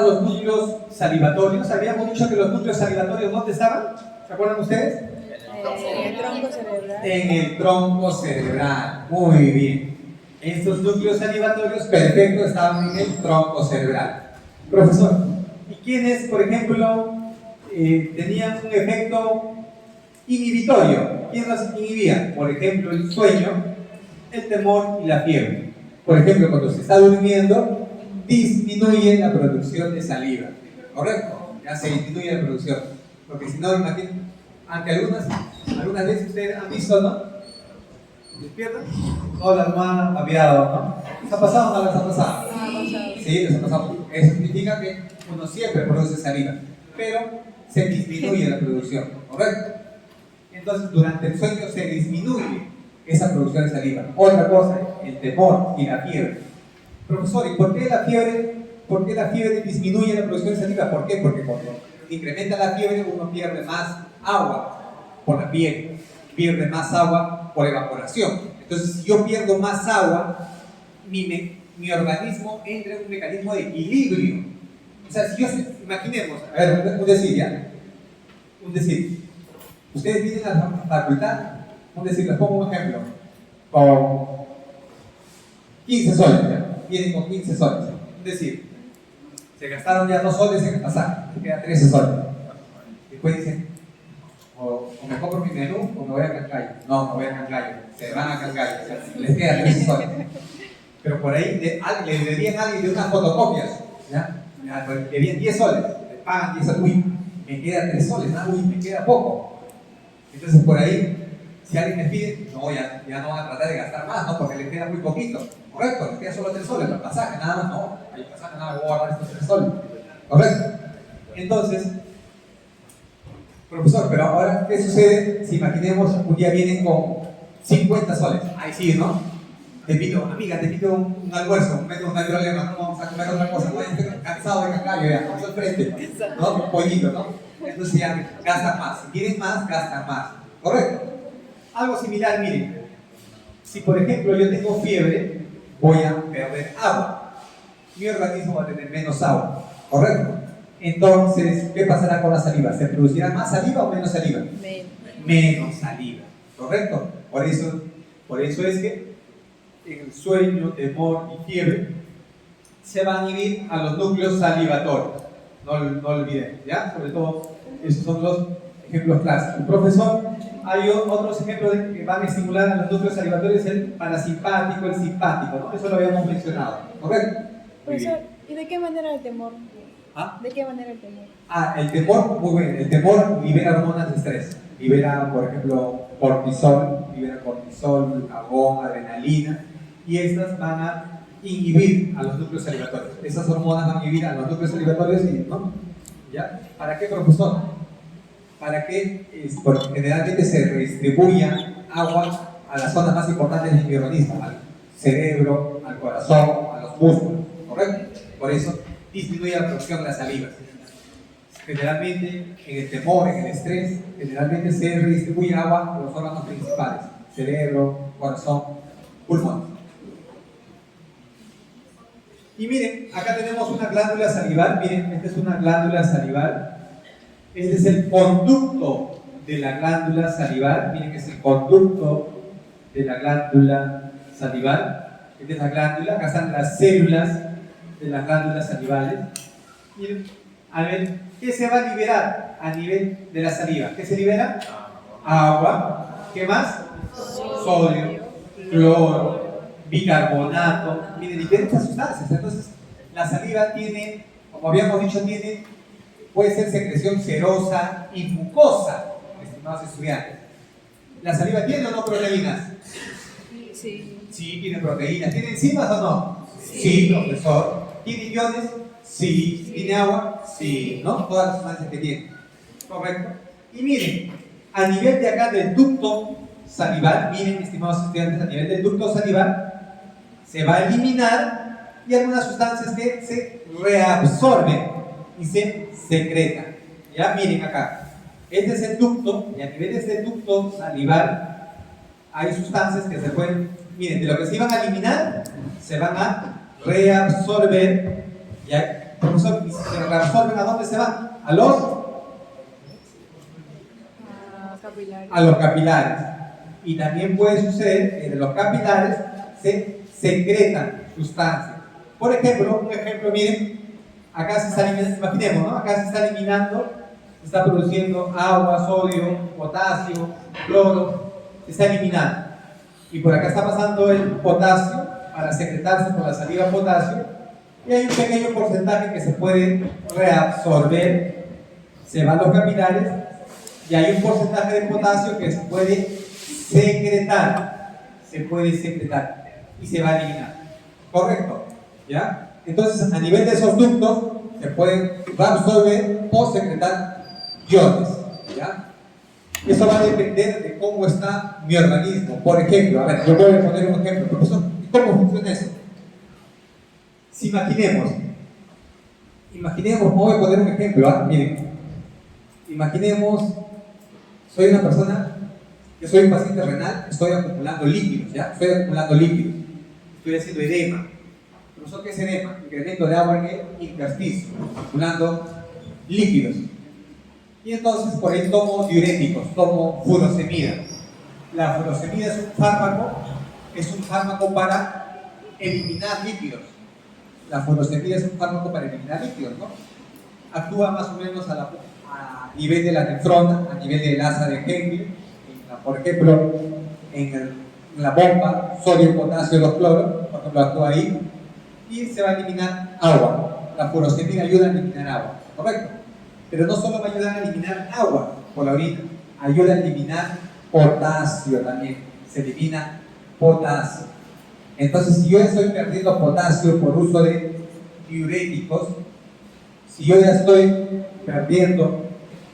los núcleos salivatorios. Habíamos dicho que los núcleos salivatorios, ¿dónde estaban? ¿Se acuerdan ustedes? En el tronco cerebral. En el tronco cerebral. Muy bien. Estos núcleos salivatorios, perfecto, estaban en el tronco cerebral. Profesor, ¿y quiénes, por ejemplo, tenían un efecto inhibitorio? ¿Quién los inhibía? Por ejemplo, el sueño, el temor y la fiebre. Por ejemplo, cuando se está durmiendo, disminuye la producción de saliva. ¿Correcto? Ya se disminuye la producción. Porque si no, imagínense, aunque algunas veces ustedes han visto, ¿no? ¿Despiertan? Toda la almohada ha cambiado, ¿no? ¿Les ha pasado o no les ha pasado? Sí, les ha pasado. Eso significa que uno siempre produce saliva, pero se disminuye la producción, ¿correcto? Entonces, durante el sueño se disminuye esa producción de saliva. Otra cosa, el temor y la fiebre. Profesor, ¿y por qué la fiebre disminuye la producción de saliva? ¿Por qué? Porque cuando incrementa la fiebre uno pierde más agua por la piel, pierde más agua por evaporación. Entonces, si yo pierdo más agua, mi organismo entra en un mecanismo de equilibrio. O sea, si yo, imaginemos, a ver, un decir, ¿ya? Un decir. Ustedes vienen a la facultad, un decir, les pongo un ejemplo, con 15 soles, ¿ya? Vienen con 15 soles. Un decir, se gastaron ya 2 soles en el pasaje, se quedan 13 soles. Después dicen, o me compro mi menú o me voy a Cancayo. No, me voy a Cancayo. Se van a Cancayo, o sea, les queda 13 soles. Pero por ahí le debían a alguien de unas fotocopias, ¿ya? Le debían 10 soles, le pagan 10 soles. Uy, me queda 3 soles, ¿no? Uy, me queda poco. Entonces por ahí, si alguien me pide, no, ya no van a tratar de gastar más, ¿no? Porque les queda muy poquito. Correcto, les queda solo 3 soles, el pasaje, nada más, no. Hay pasaje, nada, voy a guardar estos 3 soles. Correcto. Entonces, profesor, pero ahora, ¿qué sucede si imaginemos un día vienen con 50 soles? Ahí sí, ¿no? Te pido, amiga, te pido un almuerzo, no hay problema, no vamos a comer otra cosa, no estoy cansado de Cancayo, ya, vamos al frente, ¿no? Un pollito, ¿no? Entonces ya gastan más, si quieren más, gastan más, ¿correcto? Algo similar, miren, si por ejemplo yo tengo fiebre, voy a perder agua, mi organismo va a tener menos agua, ¿correcto? Entonces, ¿qué pasará con la saliva? ¿Se producirá más saliva o menos saliva? Menos saliva, ¿correcto? Por eso es que en el sueño, temor y fiebre se van a inhibir a los núcleos salivatorios. No olviden, ¿ya? Sobre todo, esos son los ejemplos clásicos. Profesor, hay otros ejemplos que van a estimular a los núcleos salivatorios, el parasimpático, el simpático, ¿no? Eso lo habíamos mencionado, ¿correcto? Profesor, ¿y de qué manera el temor? ¿Ah? ¿De qué manera el temor? El temor, muy bien, el temor libera hormonas de estrés. Libera, por ejemplo, cortisol, glucagón, adrenalina, y estas van a inhibir a los núcleos salivatorios. Esas hormonas van a inhibir a los núcleos salivatorios, ¿no? ¿Ya? ¿Para qué, profesor? para que porque generalmente se redistribuya agua a las zonas más importantes de mi organismo, al cerebro, al corazón, a los músculos, ¿correcto? Por eso disminuye la producción de la saliva. Generalmente, en el temor, en el estrés, generalmente se redistribuye agua a los órganos principales, cerebro, corazón, pulmón. Y miren, acá tenemos una glándula salival, miren, esta es una glándula salival. Este es el conducto de la glándula salival, miren que es el conducto de la glándula salival. Esta es la glándula, acá están las células de las glándulas salivales. Miren, a ver, ¿qué se va a liberar a nivel de la saliva? ¿Qué se libera? Agua. ¿Qué más? Sodio, cloro, bicarbonato. Miren, diferentes sustancias. Entonces, la saliva tiene, como habíamos dicho, puede ser secreción serosa y mucosa, estimados estudiantes. ¿La saliva tiene o no proteínas? Sí. Sí, tiene proteínas. ¿Tiene enzimas o no? Sí, profesor. ¿Tiene iones? Sí. ¿Tiene agua? Sí. ¿No? Todas las sustancias que tiene. Correcto. Y miren, a nivel de acá del ducto salival, miren, estimados estudiantes, a nivel del ducto salival, se va a eliminar y algunas sustancias que se reabsorben y se secretan. Ya, miren acá. Este es el ducto, y a nivel de este ducto salival hay sustancias que se pueden, miren, de lo que se iban a eliminar, se van a reabsorber. ¿Ya? Profesor, ¿y si se reabsorben a dónde se van? A los capilares. Y también puede suceder que de los capilares se secretan sustancias. Por ejemplo, un ejemplo, miren, acá se está eliminando, imaginemos, ¿no? Acá se está eliminando, se está produciendo agua, sodio, potasio, cloro, se está eliminando. Y por acá está pasando el potasio para secretarse por la saliva potasio. Y hay un pequeño porcentaje que se puede reabsorber, se van los capilares, y hay un porcentaje de potasio que se puede secretar y se va a eliminar. ¿Correcto? ¿Ya? Entonces, a nivel de esos ductos, se pueden reabsorber o secretar iones. ¿Ya? Eso va a depender de cómo está mi organismo. Por ejemplo, a ver, yo voy a poner un ejemplo, profesor. ¿Cómo funciona eso? Si imaginemos, voy a poner un ejemplo, miren, imaginemos, soy una persona que soy un paciente renal, estoy acumulando líquidos, estoy haciendo edema. ¿Profesor, qué es edema? Incremento de agua en el intersticio, acumulando líquidos. Y entonces por ahí tomo diuréticos, tomo furosemida. La furosemida es un fármaco para eliminar líquidos. La furosemida es un fármaco para eliminar líquidos, ¿no? Actúa más o menos a nivel de la nefrona, a nivel del asa de Henle, por ejemplo, en la bomba, sodio, potasio, los cloros, por ejemplo, actúa ahí, y se va a eliminar agua. La furosemida ayuda a eliminar agua, ¿correcto? Pero no solo va a ayudar a eliminar agua por la orina, ayuda a eliminar potasio también, se elimina potasio. Entonces, si yo estoy perdiendo potasio por uso de diuréticos, si yo ya estoy perdiendo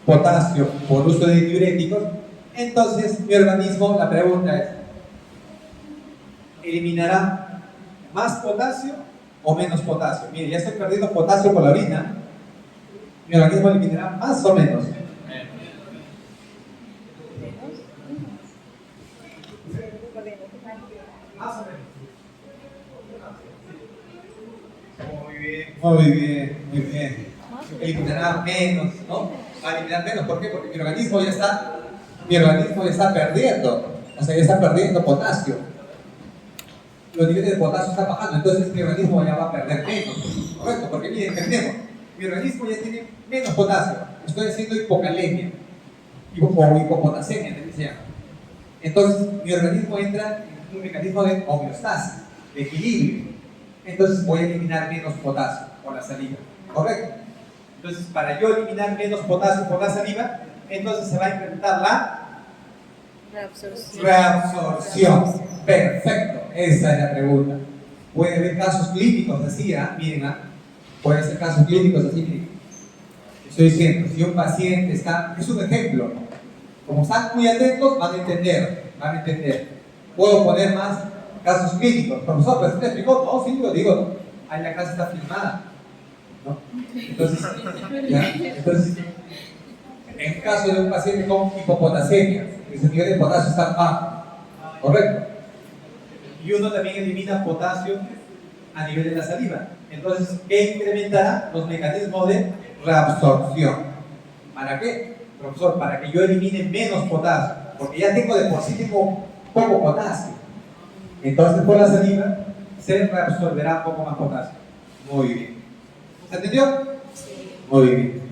potasio por uso de diuréticos, entonces mi organismo, la pregunta es, ¿eliminará más potasio o menos potasio? Mire, ya estoy perdiendo potasio por la orina, mi organismo eliminará más o menos. Más o menos. Muy bien. Eliminará menos, ¿no? Va a eliminar menos, ¿por qué? Porque mi organismo ya está perdiendo, o sea, ya está perdiendo potasio. Los niveles de potasio están bajando, entonces mi organismo ya va a perder menos, ¿correcto? Porque miren, entendemos, mi organismo ya tiene menos potasio, estoy haciendo hipocalemia, o hipopotasemia, también se llama. Entonces, mi organismo entra en un mecanismo de homeostasis, de equilibrio. Entonces voy a eliminar menos potasio por la saliva, ¿correcto? Entonces, para yo eliminar menos potasio por la saliva, entonces se va a incrementar la reabsorción. Perfecto, esa es la pregunta. Puede haber casos clínicos así, miren, puede ser casos clínicos así, miren. Estoy diciendo, si un paciente está, es un ejemplo, como están muy atentos, van a entender, van a entender. Puedo poner más casos clínicos. Profesor, ¿pero usted me explicó? No, sí, lo digo, ahí la clase está filmada, ¿no? Entonces, ¿ya? Entonces, en el caso de un paciente con hipopotasemia, que su nivel de potasio está bajo, ¿correcto? Y uno también elimina potasio a nivel de la saliva. Entonces, ¿qué incrementará? Los mecanismos de reabsorción. ¿Para qué, profesor? Para que yo elimine menos potasio, porque ya tengo de por sí tengo poco potasio. Entonces, por la saliva se reabsorberá poco más potasio. Muy bien. ¿Se entendió? Muy bien.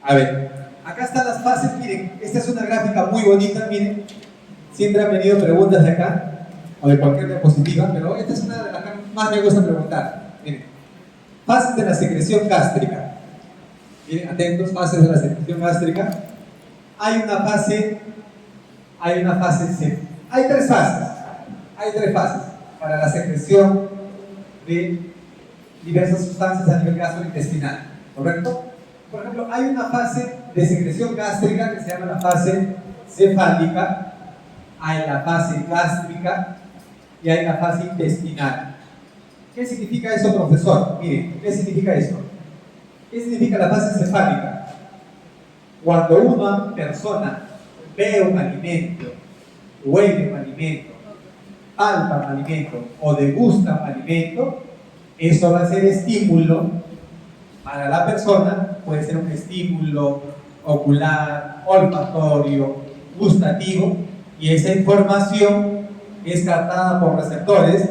A ver, acá están las fases. Miren, esta es una gráfica muy bonita. Miren, siempre han venido preguntas de acá o de cualquier diapositiva, pero esta es una de las que más me gusta preguntar. Miren, fases de la secreción gástrica. Miren, atentos, fases de la secreción gástrica. Hay una fase C. Hay tres fases para la secreción de diversas sustancias a nivel gastrointestinal, ¿correcto? Por ejemplo, hay una fase de secreción gástrica que se llama la fase cefálica, hay la fase gástrica y hay la fase intestinal. ¿Qué significa eso, profesor? Miren, ¿qué significa esto? ¿Qué significa la fase cefálica? Cuando una persona ve un alimento, huele un alimento, palpa un alimento o degusta un alimento, eso va a ser estímulo para la persona, puede ser un estímulo ocular, olfatorio, gustativo, y esa información es captada por receptores.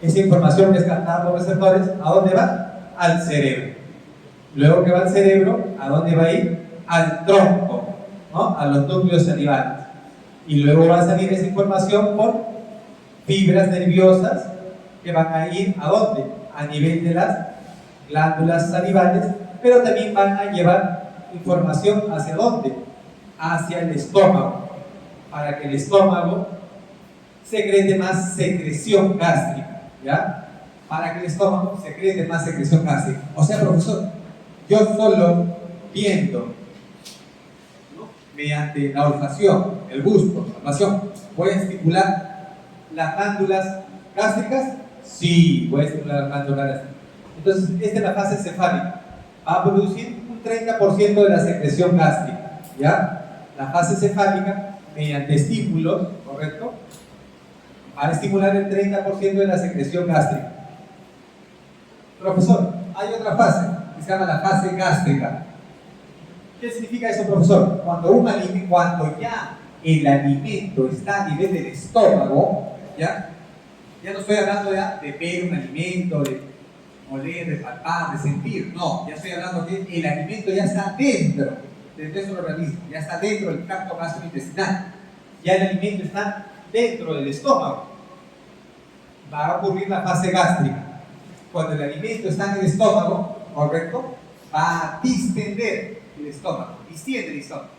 Esa información que es captada por receptores, ¿a dónde va? Al cerebro. Luego que va al cerebro, ¿a dónde va a ir? Al tronco, ¿no? A los núcleos salivales. Y luego va a salir esa información por fibras nerviosas que van a ir ¿a dónde? A nivel de las glándulas salivales, pero también van a llevar información ¿hacia dónde? Hacia el estómago, para que el estómago secrete más secreción gástrica, ¿ya? Para que el estómago secrete más secreción gástrica. O sea, profesor, yo solo viendo, ¿no? Mediante la olfacción, el gusto, la olfacción, ¿voy a estimular las glándulas gástricas? Sí, voy a estimular las glándulas gástricas. Entonces, esta es la fase cefálica. Va a producir un 30% de la secreción gástrica, ¿ya? La fase cefálica, mediante estímulos, ¿correcto? Va a estimular el 30% de la secreción gástrica. Profesor, hay otra fase que se llama la fase gástrica. ¿Qué significa eso, profesor? Cuando ya el alimento está a nivel del estómago, ¿ya? Ya no estoy hablando ya de ver un alimento, de oler, de palpar, de sentir. No, ya estoy hablando que el alimento ya está dentro del nuestro organismo, ya está dentro del tracto gastrointestinal. Ya el alimento está dentro del estómago. Va a ocurrir la fase gástrica. Cuando el alimento está en el estómago, ¿correcto? Va a distender el estómago, distiende el estómago.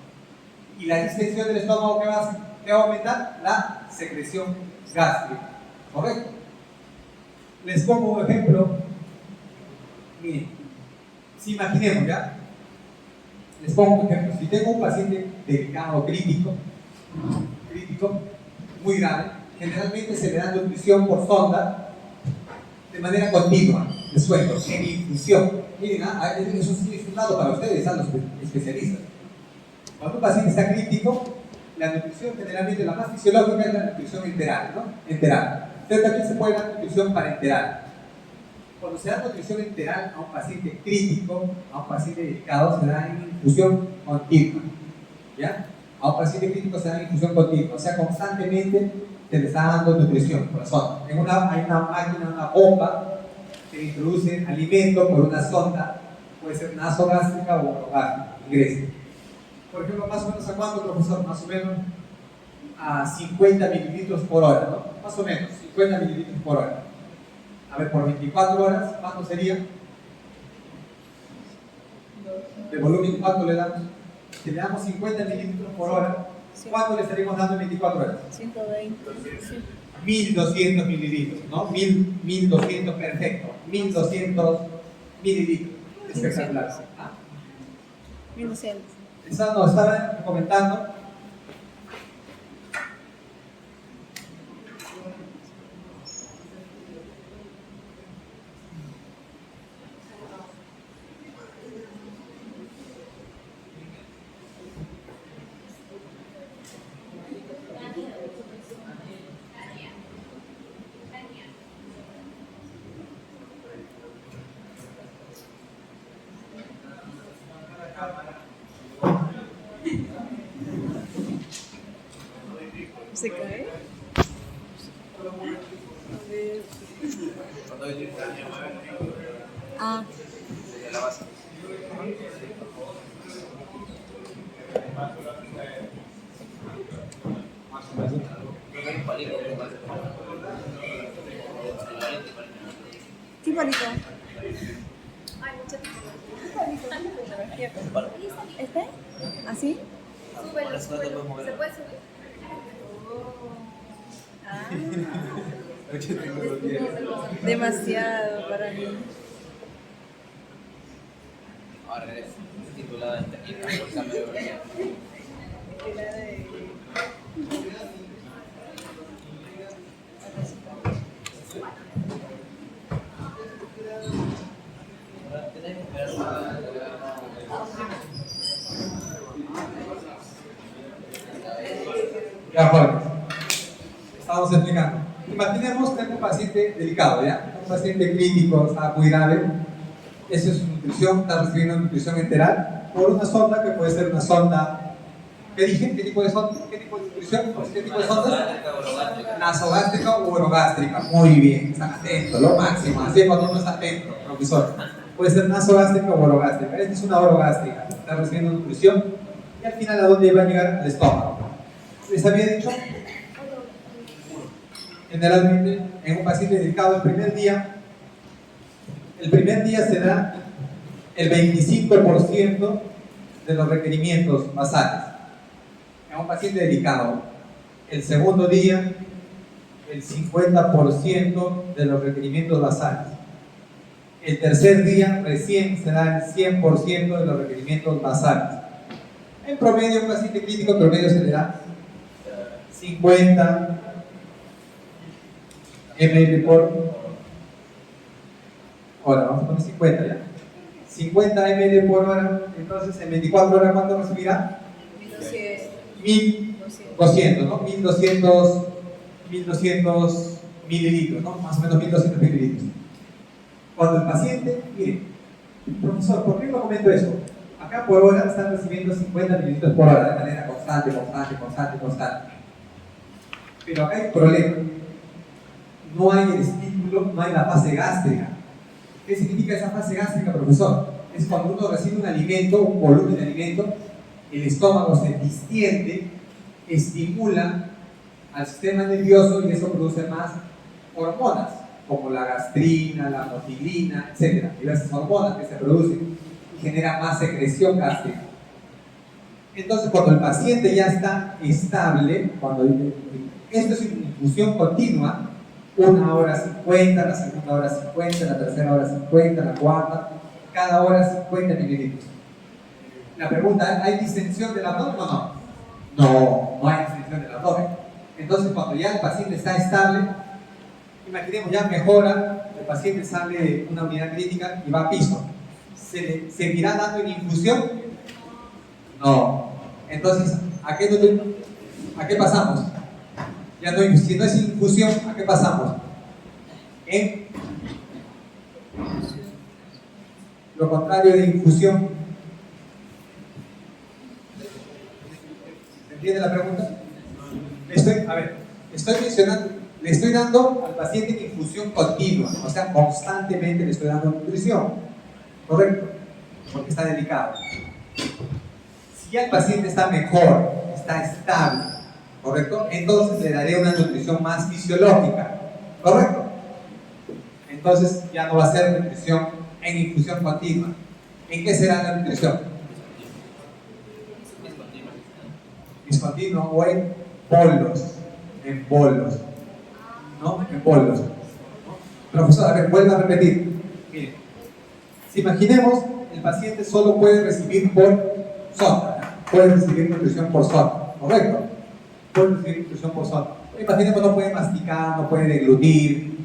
Y la distensión del estómago, ¿qué va a aumentar? La secreción gástrica, ¿correcto? Les pongo un ejemplo. Miren, si imaginemos ya, les pongo un ejemplo. Si tengo un paciente delicado, crítico, muy grave, generalmente se le da nutrición por sonda de manera continua, de suelo, en infusión. Miren, eso sí es un dato para ustedes, a los especialistas. Cuando un paciente está crítico, la nutrición generalmente la más fisiológica es la nutrición enteral, ¿no? Enteral. Pero también se puede dar nutrición parenteral. Cuando se da nutrición enteral a un paciente crítico, a un paciente delicado, se da en infusión continua, ¿ya? A un paciente crítico se da en infusión continua, o sea, constantemente se le está dando nutrición por la sonda. Hay una máquina, una bomba que introduce alimento por una sonda, puede ser nasogástrica o orogástrica, ingresa. Por ejemplo, más o menos a cuánto, profesor, más o menos a 50 mililitros por hora, ¿no? Más o menos, 50 mililitros por hora. A ver, por 24 horas, ¿cuánto sería? ¿De volumen cuánto le damos? Si le damos 50 mililitros por hora, ¿cuánto le estaríamos dando en 24 horas? 120. 1200 mililitros, ¿no? 1200, perfecto. 1200 mililitros. Espectacular. ¿Ah? 1200. Estaban comentando. ¿Se cae? A ver. Ah, De la base. Hay un palito de base. ¿qué palito? Ay, mucha ¿este? ¿Así? Ahora sí no te puedes mover. ¿Se puede subir? Ah, demasiado para mí. Ahora eres titulada en técnica por cambio de velocidad. Ahora tienes que ver Ya, jóvenes. Estamos explicando. Imaginemos que tenemos un paciente delicado, ¿ya? Un paciente crítico, está muy grave. Esa es su nutrición, está recibiendo nutrición enteral por una sonda que puede ser una sonda. ¿Qué dije? ¿Qué tipo de sonda? ¿Qué tipo de nutrición? ¿Qué tipo de sonda? Nasogástrica o orogástrica. Muy bien, están atentos, lo máximo. Así es cuando uno está atento, profesor. Puede ser nasogástrica o orogástrica. Esta es una orogástrica. Está recibiendo nutrición y al final, ¿a dónde va a llegar? Al estómago. ¿Les había dicho? Generalmente, en un paciente delicado, el primer día se da el 25% de los requerimientos basales. En un paciente delicado, el segundo día, el 50% de los requerimientos basales. El tercer día, recién se da el 100% de los requerimientos basales. En promedio, un paciente crítico, en promedio se le da 50 ml por hora, vamos a poner 50 ya. 50 ml por hora, entonces en 24 horas, ¿cuánto recibirá? 1200, ¿no? 1200 mililitros, ¿no? Más o menos 1200 mililitros. Cuando el paciente, mire, profesor, ¿por qué lo comento eso? Acá por hora están recibiendo 50 mililitros por hora de manera constante. Pero acá hay un problema. No hay el estímulo, no hay la fase gástrica. ¿Qué significa esa fase gástrica, profesor? Es cuando uno recibe un alimento, un volumen de alimento, el estómago se distiende, estimula al sistema nervioso y eso produce más hormonas, como la gastrina, la motilina, etc. Diversas hormonas que se producen y generan más secreción gástrica. Entonces, cuando el paciente ya está estable, esto es una infusión continua, 1 hora 50, la segunda hora 50, la tercera hora 50, la cuarta, cada hora 50 mililitros. La pregunta, ¿hay distensión del abdomen o no? No hay distensión del abdomen. Entonces, cuando ya el paciente está estable, imaginemos ya mejora, el paciente sale de una unidad crítica y va a piso. ¿Se le seguirá dando en infusión? No. Entonces, ¿a qué pasamos? Ya no, si no es infusión, ¿a qué pasamos? En lo contrario de infusión. ¿Se entiende la pregunta? Estoy mencionando, le estoy dando al paciente en infusión continua, o sea, constantemente le estoy dando nutrición, ¿correcto? Porque está delicado. Si ya el paciente está mejor, está estable, ¿correcto? Entonces le daré una nutrición más fisiológica, ¿correcto? Entonces ya no va a ser nutrición en infusión continua. ¿En qué será la nutrición? Discontinuo o en bolos, ¿no? En bolos. Profesor, a ver, vuelva a repetir. Miren, si imaginemos el paciente solo puede recibir por sonda, puede recibir nutrición por sonda, ¿correcto? Puede recibir nutrición por sonda. El paciente no puede masticar, no puede deglutir,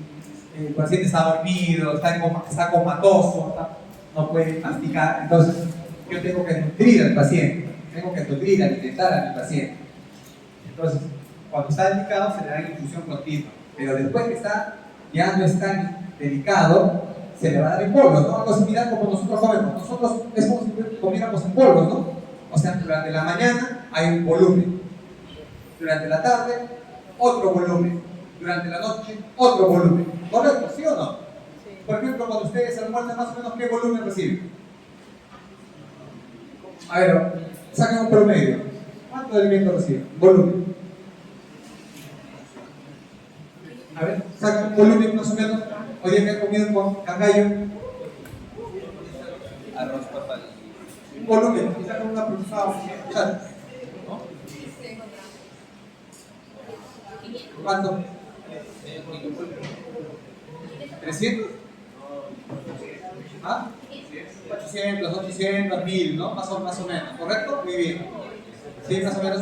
el paciente está dormido, está comatoso, no puede masticar, entonces yo tengo que nutrir al paciente, tengo que nutrir, alimentar a mi paciente. Entonces, cuando está delicado se le da infusión continua, pero después que ya no es tan delicado, se le va a dar en polvos, ¿no? Algo similar como nosotros comemos. Nosotros es como si comiéramos en polvos, ¿no? O sea, durante la mañana hay un volumen, durante la tarde otro volumen, durante la noche otro volumen. ¿Correcto? ¿Sí o no? Sí. Por ejemplo, cuando ustedes almuerzan, más o menos, ¿qué volumen reciben? A ver, saquen un promedio. ¿Cuánto de alimento reciben? Volumen. A ver, saquen un volumen más o menos. Hoy día que han comido con cangallo. Arroz, papa Un volumen, y sacan una aproximada. ¿No? ¿Cuánto? 300. ¿Ah? 800, 800, 1000, ¿no? Más o menos, ¿correcto? Muy bien. Sí, más o menos.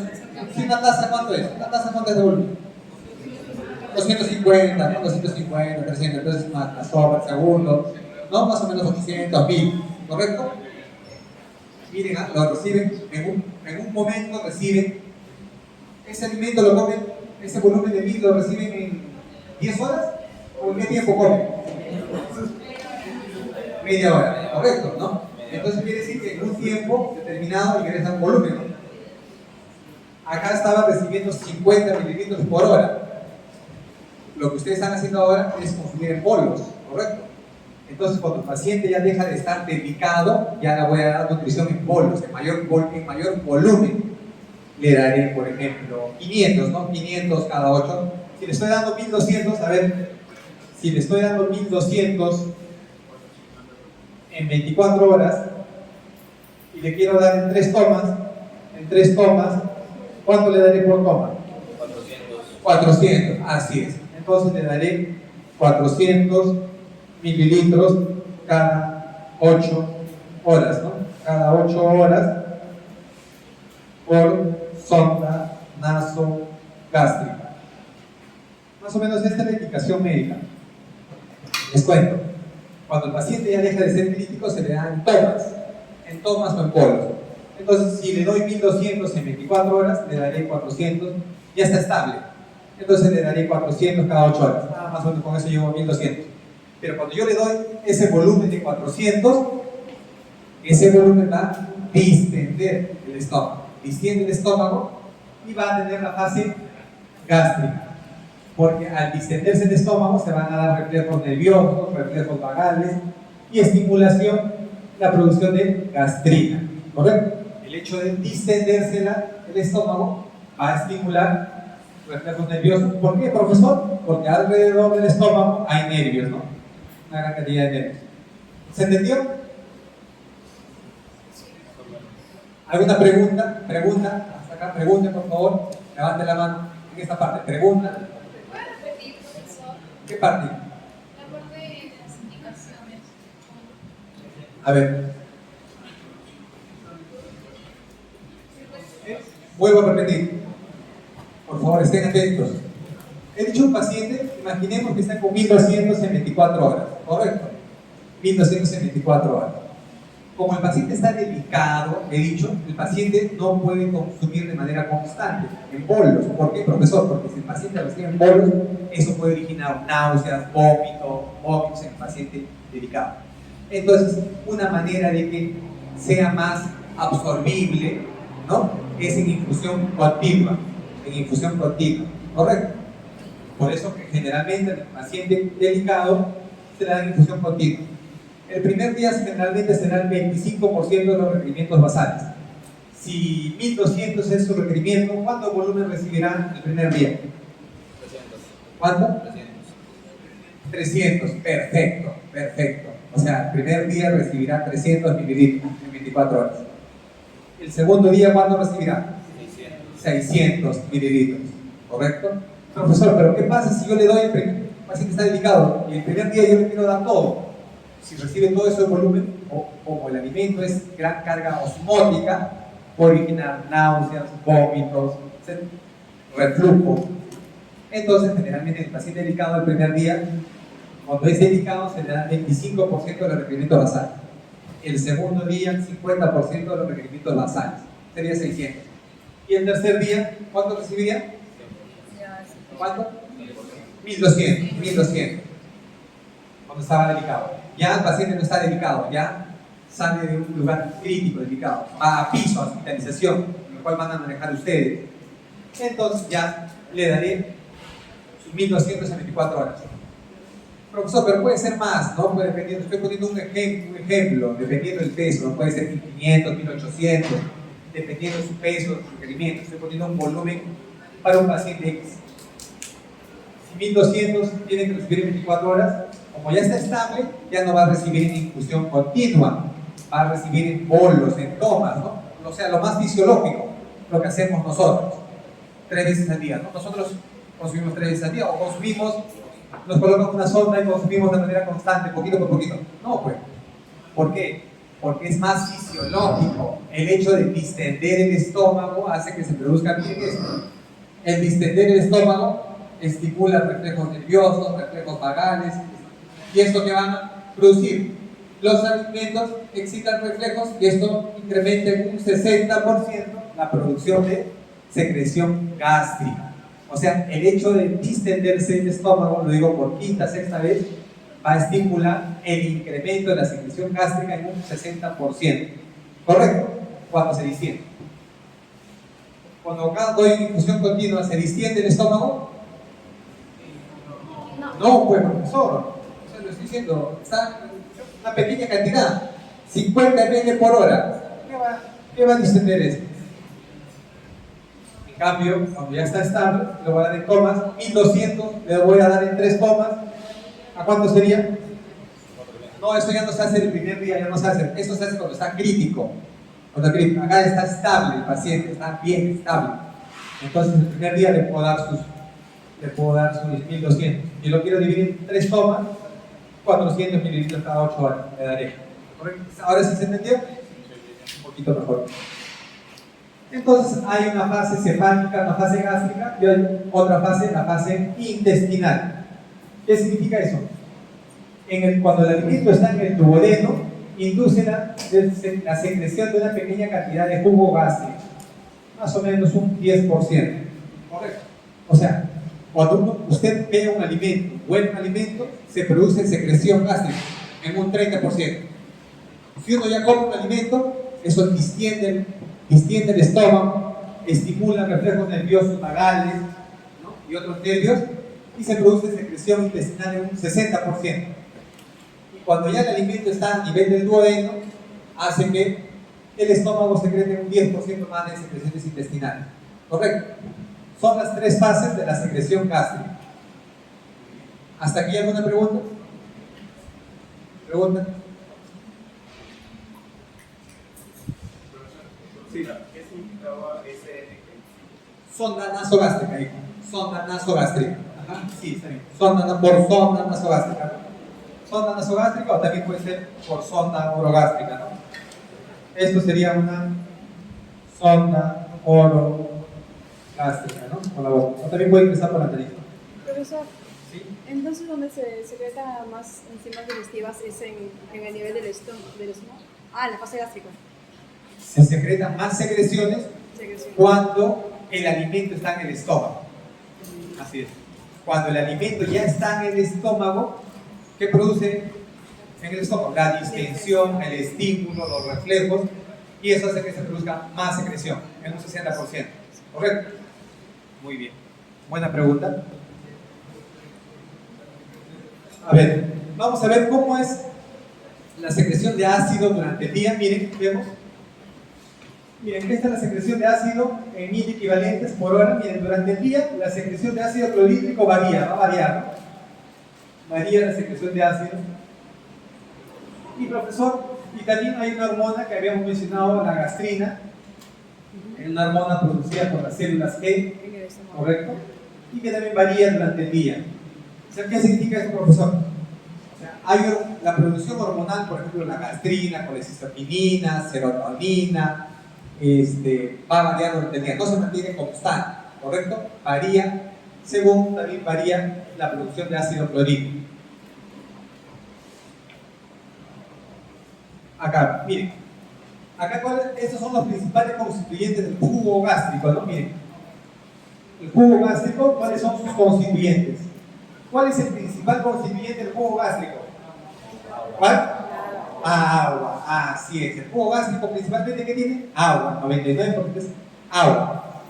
¿Sí, una taza cuánto es? ¿Una taza cuánto es de volumen? 250, ¿no? 250, 300, entonces la sobra, segundo, ¿no? Más o menos 800, 1000, ¿correcto? Miren, lo reciben, en un momento reciben, ese alimento lo comen, ese volumen de 1000 lo reciben en 10 horas, ¿o en qué tiempo comen? Media hora, ¿correcto? ¿No? Entonces quiere decir que en un tiempo determinado ingresa un volumen, ¿no? Acá estaba recibiendo 50 mililitros por hora. Lo que ustedes están haciendo ahora es consumir en polvos, ¿correcto? Entonces, cuando el paciente ya deja de estar delicado, ya le voy a dar nutrición en polvos, en mayor volumen. Le daré, por ejemplo, 500, ¿no? 500 cada 8. Si le estoy dando 1200, a ver, si le estoy dando 1200 en 24 horas y le quiero dar en 3 tomas, ¿cuánto le daré por toma? 400, así es. Entonces le daré 400 mililitros cada 8 horas, ¿no? Cada 8 horas por sonda nasogástrica. Más o menos esta es la indicación médica. Les cuento. Cuando el paciente ya deja de ser crítico, se le dan en tomas o en polvos. Entonces, si le doy 1200 en 24 horas, le daré 400, ya está estable. Entonces le daré 400 cada 8 horas. Más o menos con eso llevo 1200. Pero cuando yo le doy ese volumen de 400, ese volumen va a distender el estómago. Distiende el estómago y va a tener la fase gástrica. Porque al distenderse el estómago se van a dar reflejos nerviosos, reflejos vagales y estimulación, la producción de gastrina. ¿Correcto? El hecho de distenderse el estómago va a estimular reflejos nerviosos. ¿Por qué, profesor? Porque alrededor del estómago hay nervios, ¿no? Una gran cantidad de nervios. ¿Se entendió? ¿Alguna pregunta? Hasta acá, pregunte, por favor. Levante la mano en esta parte. Pregunta. ¿Puede repetir, profesor? ¿Qué parte? La parte de las indicaciones. A ver. Vuelvo a repetir. Por favor, estén atentos. He dicho un paciente, imaginemos que está con 1200 en 24 horas, ¿correcto? 1200 en 24 horas. Como el paciente está delicado, he dicho, el paciente no puede consumir de manera constante en polvos. ¿Por qué, profesor? Porque si el paciente recibe en polvos, eso puede originar náuseas, vómitos en el paciente delicado. Entonces, una manera de que sea más absorbible, ¿no? Es en infusión continua, ¿correcto? Por eso que generalmente en el paciente delicado se le da infusión continua. El primer día generalmente será el 25% de los requerimientos basales. Si 1200 es su requerimiento, ¿cuánto volumen recibirá el primer día? 300. ¿Cuánto? 300. 300, perfecto. O sea, el primer día recibirá 300 mililitros en 24 horas. El segundo día, ¿cuánto recibirá? 600 mililitros, ¿correcto? Profesor, pero ¿qué pasa si yo le doy el paciente está delicado y el primer día yo le quiero dar todo? si recibe todo ese volumen, o como el alimento es gran carga osmótica, puede originar náuseas, vómitos, reflujo. Entonces, generalmente el paciente delicado el primer día, cuando es delicado, se le da 25% de los requerimientos basales. El segundo día, 50% de los requerimientos basales. Sería 600. Y el tercer día, ¿cuánto recibiría? ¿Cuánto? 1200. Cuando estaba delicado. Ya el paciente no está delicado, ya sale de un lugar crítico, delicado. Va a piso, a hospitalización, lo cual van a manejar ustedes. Entonces ya le daré sus 1200 en 24 horas. Profesor, pero puede ser más, ¿no? Puede, dependiendo, estoy poniendo un ejemplo, dependiendo del peso, ¿no? Puede ser 1500, 1800, dependiendo de su peso, de su requerimiento. Estoy poniendo un volumen para un paciente X. Si 1200 tiene que recibir en 24 horas, como ya está estable, ya no va a recibir en infusión continua, va a recibir en bolos, en tomas, ¿no? O sea, lo más fisiológico, lo que hacemos nosotros, 3 veces al día, ¿no? Nosotros consumimos 3 veces al día, o consumimos, nos colocamos una sonda y consumimos de manera constante, poquito por poquito. No, pues. ¿Por qué? Porque es más fisiológico. El hecho de distender el estómago hace que se produzca bien esto. El distender el estómago estimula reflejos nerviosos, reflejos vagales, y esto que van a producir los alimentos excitan reflejos y esto incrementa en un 60% la producción de secreción gástrica. O sea, el hecho de distenderse el estómago, lo digo por quinta, sexta vez, va a estimular el incremento de la secreción gástrica en un 60%. ¿Correcto? Cuando se distiende. Cuando doy infusión continua, ¿se distiende el estómago? No, pues profesor. Lo estoy diciendo, está una pequeña cantidad, 50 ml por hora. ¿Qué va a distender esto? En cambio, cuando ya está estable, le voy a dar en tomas, 1200, le voy a dar en 3 tomas. ¿A cuánto sería? No, eso ya no se hace el primer día, ya no se hace. Eso se hace cuando está crítico. Acá está estable el paciente, está bien estable. Entonces, el primer día le puedo dar sus 1200. Y lo quiero dividir en 3 tomas. 400 mililitros cada 8 horas le daré. ¿Ahora sí se entendió? Un poquito mejor. Entonces hay una fase cefálica, una fase gástrica y hay otra fase, la fase intestinal. ¿Qué significa eso? Cuando el alimento está en el duodeno, induce la secreción de una pequeña cantidad de jugo gástrico, más o menos un 10%. Correcto. O sea, cuando usted pega un alimento, huele un alimento, se produce secreción gástrica en un 30%. Si uno ya come un alimento, eso distiende el estómago, estimula reflejos nerviosos vagales, ¿no? Y otros nervios, y se produce secreción intestinal en un 60%. Y cuando ya el alimento está a nivel del duodeno, hace que el estómago secrete un 10% más de secreciones intestinales. ¿Correcto? Son las 3 fases de la secreción gástrica. ¿Hasta aquí alguna pregunta? ¿Pregunta? Sí. ¿Qué significaba ese? Sonda nasogástrica, hijo. Sonda nasogástrica. Ajá, sí, está bien. Por sonda nasogástrica. Sonda nasogástrica o también puede ser por sonda orogástrica, ¿no? Esto sería una sonda orogástrica, ¿no? Con la boca. O también puede ingresar por la nariz. Profesor, ¿Sí? entonces donde se secreta más enzimas digestivas es en el nivel del estómago. Ah, en la fase gástrica. Se secretan más secreciones Secreción. cuando el alimento está en el estómago. Así es. Cuando el alimento ya está en el estómago, ¿qué produce en el estómago? La distensión, el estímulo, los reflejos, y eso hace que se produzca más secreción, en un 60%. ¿Correcto? Muy bien. Buena pregunta. A ver, vamos a ver cómo es la secreción de ácido durante el día. Miren, vemos. Miren, esta es la secreción de ácido en 1000 equivalentes por hora. Miren, durante el día la secreción de ácido clorhídrico varía, va a variar, ¿no? Varía la secreción de ácido. Y profesor, y también hay una hormona que habíamos mencionado, la gastrina, una hormona producida por las células G, En el estómago. ¿correcto? Y que también varía durante el día. O sea, ¿qué significa esto, profesor? O sea, la producción hormonal, por ejemplo, la gastrina, colecistoquinina, serotonina, va variando durante el día, no se mantiene constante, ¿correcto? Varía, según también varía la producción de ácido clorhídrico. Acá, miren, acá estos son los principales constituyentes del jugo gástrico, ¿no? Miren, el jugo gástrico, ¿cuáles son sus constituyentes? ¿Cuál es el principal constituyente del jugo gástrico? ¿Cuál? Agua, así es. El jugo gástrico principalmente, ¿qué tiene? Agua, 99% es agua.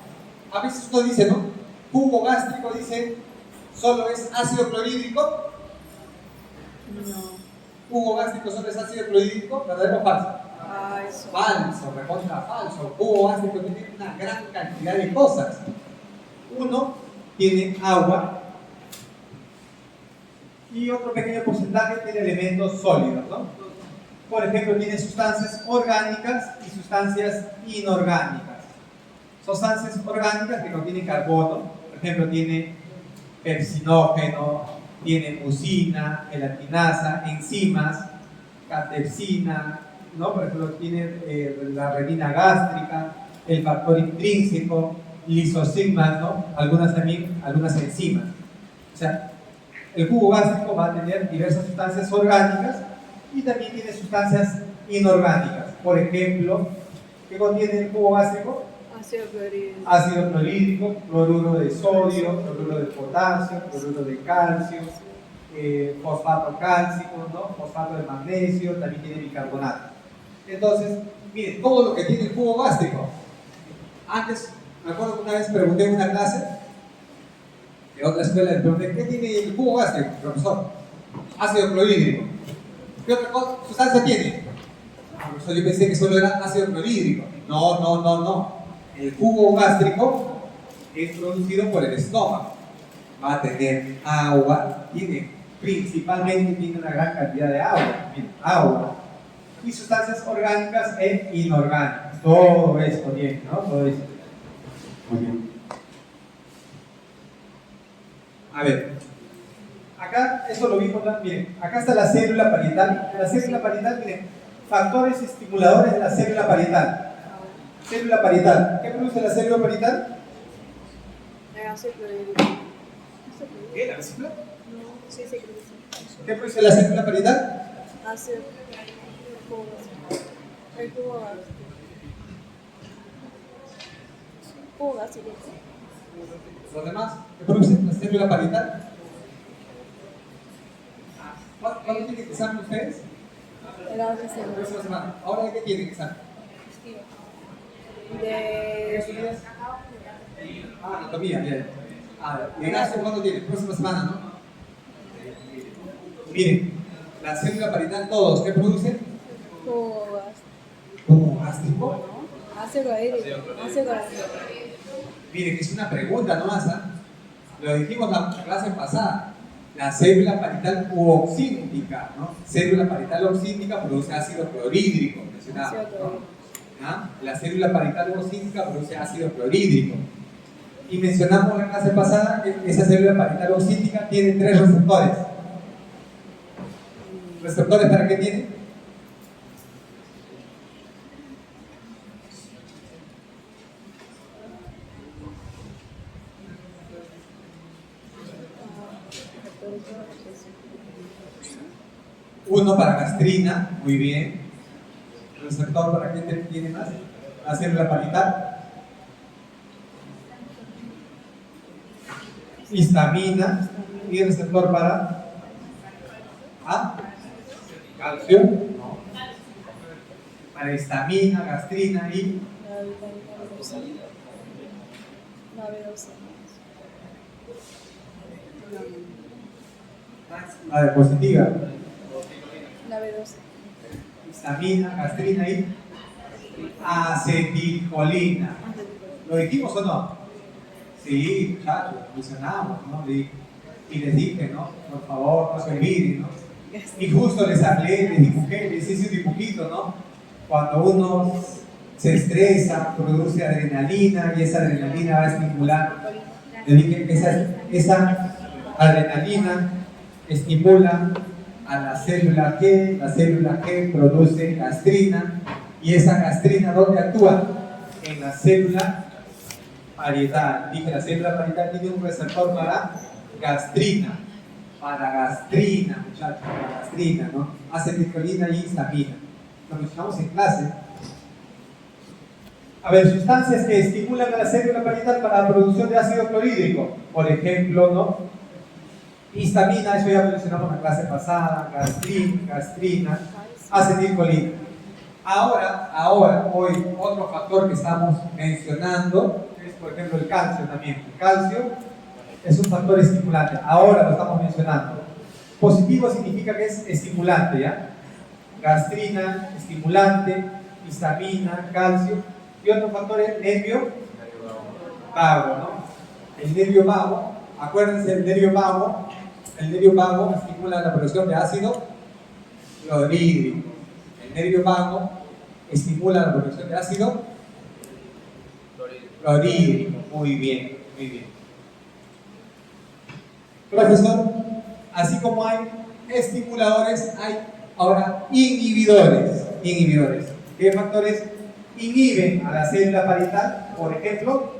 A veces uno dice, ¿no? Jugo gástrico, dice, solo es ácido clorhídrico. No. Jugo gástrico solo es ácido clorhídrico, ¿verdadero o falso? Ah, eso. Falso, recontra falso. El jugo gástrico tiene una gran cantidad de cosas. Uno tiene agua y otro pequeño porcentaje tiene elementos sólidos, ¿no? Por ejemplo, tiene sustancias orgánicas y sustancias inorgánicas. Sustancias orgánicas que contienen carbono, por ejemplo, tiene pepsinógeno, tiene mucina, gelatinasa, enzimas, catepsina, ¿no? Por ejemplo, tiene la renina gástrica, el factor intrínseco, lisosigmas, ¿no? Algunas enzimas. O sea, el jugo gástrico va a tener diversas sustancias orgánicas y también tiene sustancias inorgánicas. Por ejemplo, ¿qué contiene el jugo gástrico? Ácido clorhídrico. Ácido clorhídrico, cloruro de sodio, cloruro de potasio, cloruro de calcio, fosfato cálcico, ¿no? Fosfato de magnesio, también tiene bicarbonato. Entonces, miren, todo lo que tiene el jugo gástrico. Antes, me acuerdo que una vez pregunté en una clase de otra escuela, le pregunté, ¿qué tiene el jugo gástrico, profesor? Ácido clorhídrico. ¿Qué otra sustancia tiene? Profesor, yo pensé que solo era ácido clorhídrico. No. El jugo gástrico es producido por el estómago. Va a tener agua, principalmente tiene una gran cantidad de agua. Y sustancias orgánicas e inorgánicas. Todo esto tiene, ¿no? Todo esto. Muy bien. A ver, acá, esto lo vimos también. Acá está la célula parietal. La célula parietal, miren, factores estimuladores de la célula parietal. Célula parietal. ¿Qué produce la célula parietal? Ácido clorhídrico. ¿Qué? ¿La célula? No, sí, creo que sí. ¿Qué produce la célula parietal? Ácido. El jugo gástrico. Jugo gástrico. ¿Los demás? ¿Qué produce la célula parietal? ¿Cuándo tienen que examen ustedes? Era de La próxima semana. ¿Ahora de qué tienen examen? ¿Qué días? Anatomía, bien. ¿De gasto cuándo tienen? Próxima semana, ¿no? Miren, la célula parietal, todos, ¿qué producen? jugo gástrico. ¿Jugo gástrico? Ácido clorhídrico. Ácido clorhídrico. Miren, que es una pregunta nomás, ¿ah? Lo dijimos la clase pasada. La célula parietal oxídica, ¿no? Célula parietal oxídica produce ácido clorhídrico, mencionaba, ¿no? ¿Ah? La célula parietal oxídica produce ácido clorhídrico. Y mencionamos en la clase pasada que esa célula parietal oxídica tiene 3 receptores. ¿Receptores para qué tiene? Uno para gastrina, muy bien. ¿Receptor para qué tiene más? La célula parietal. Histamina. ¿Y receptor para? Calcio. No. Para histamina, gastrina y La B12. la diapositiva. La B12. Histamina, gastrina y acetilcolina. ¿Lo dijimos o no? Sí, muchachos, mencionamos, ¿no? Y les dije, ¿no? Por favor, no se olviden, ¿no? Y justo les hablé, les dibujé, les hice un dibujito, ¿no? Cuando uno se estresa, produce adrenalina y esa adrenalina va a estimular. Les dije que esa adrenalina estimula a la célula G produce gastrina, y esa gastrina, ¿dónde actúa? En la célula parietal. Dije, la célula parietal tiene un receptor para gastrina, muchachos, para gastrina, ¿no? Acetilcolina y histamina. Lo mencionamos en clase. A ver, sustancias que estimulan a la célula parietal para la producción de ácido clorhídrico. Por ejemplo, ¿no? Histamina, eso ya lo mencionamos en la clase pasada, gastrina, acetilcolina. Ahora, hoy, otro factor que estamos mencionando es, por ejemplo, el calcio también. El calcio es un factor estimulante. Ahora lo estamos mencionando. Positivo significa que es estimulante, ¿ya? Gastrina, estimulante, histamina, calcio. Y otro factor es nervio vago, ¿no? El nervio vago, acuérdense, el nervio vago estimula la producción de ácido clorhídrico. El nervio vago estimula la producción de ácido clorhídrico. Muy bien, muy bien. Profesor, así como hay estimuladores, hay ahora inhibidores. ¿Qué factores inhiben a la célula parietal? Por ejemplo,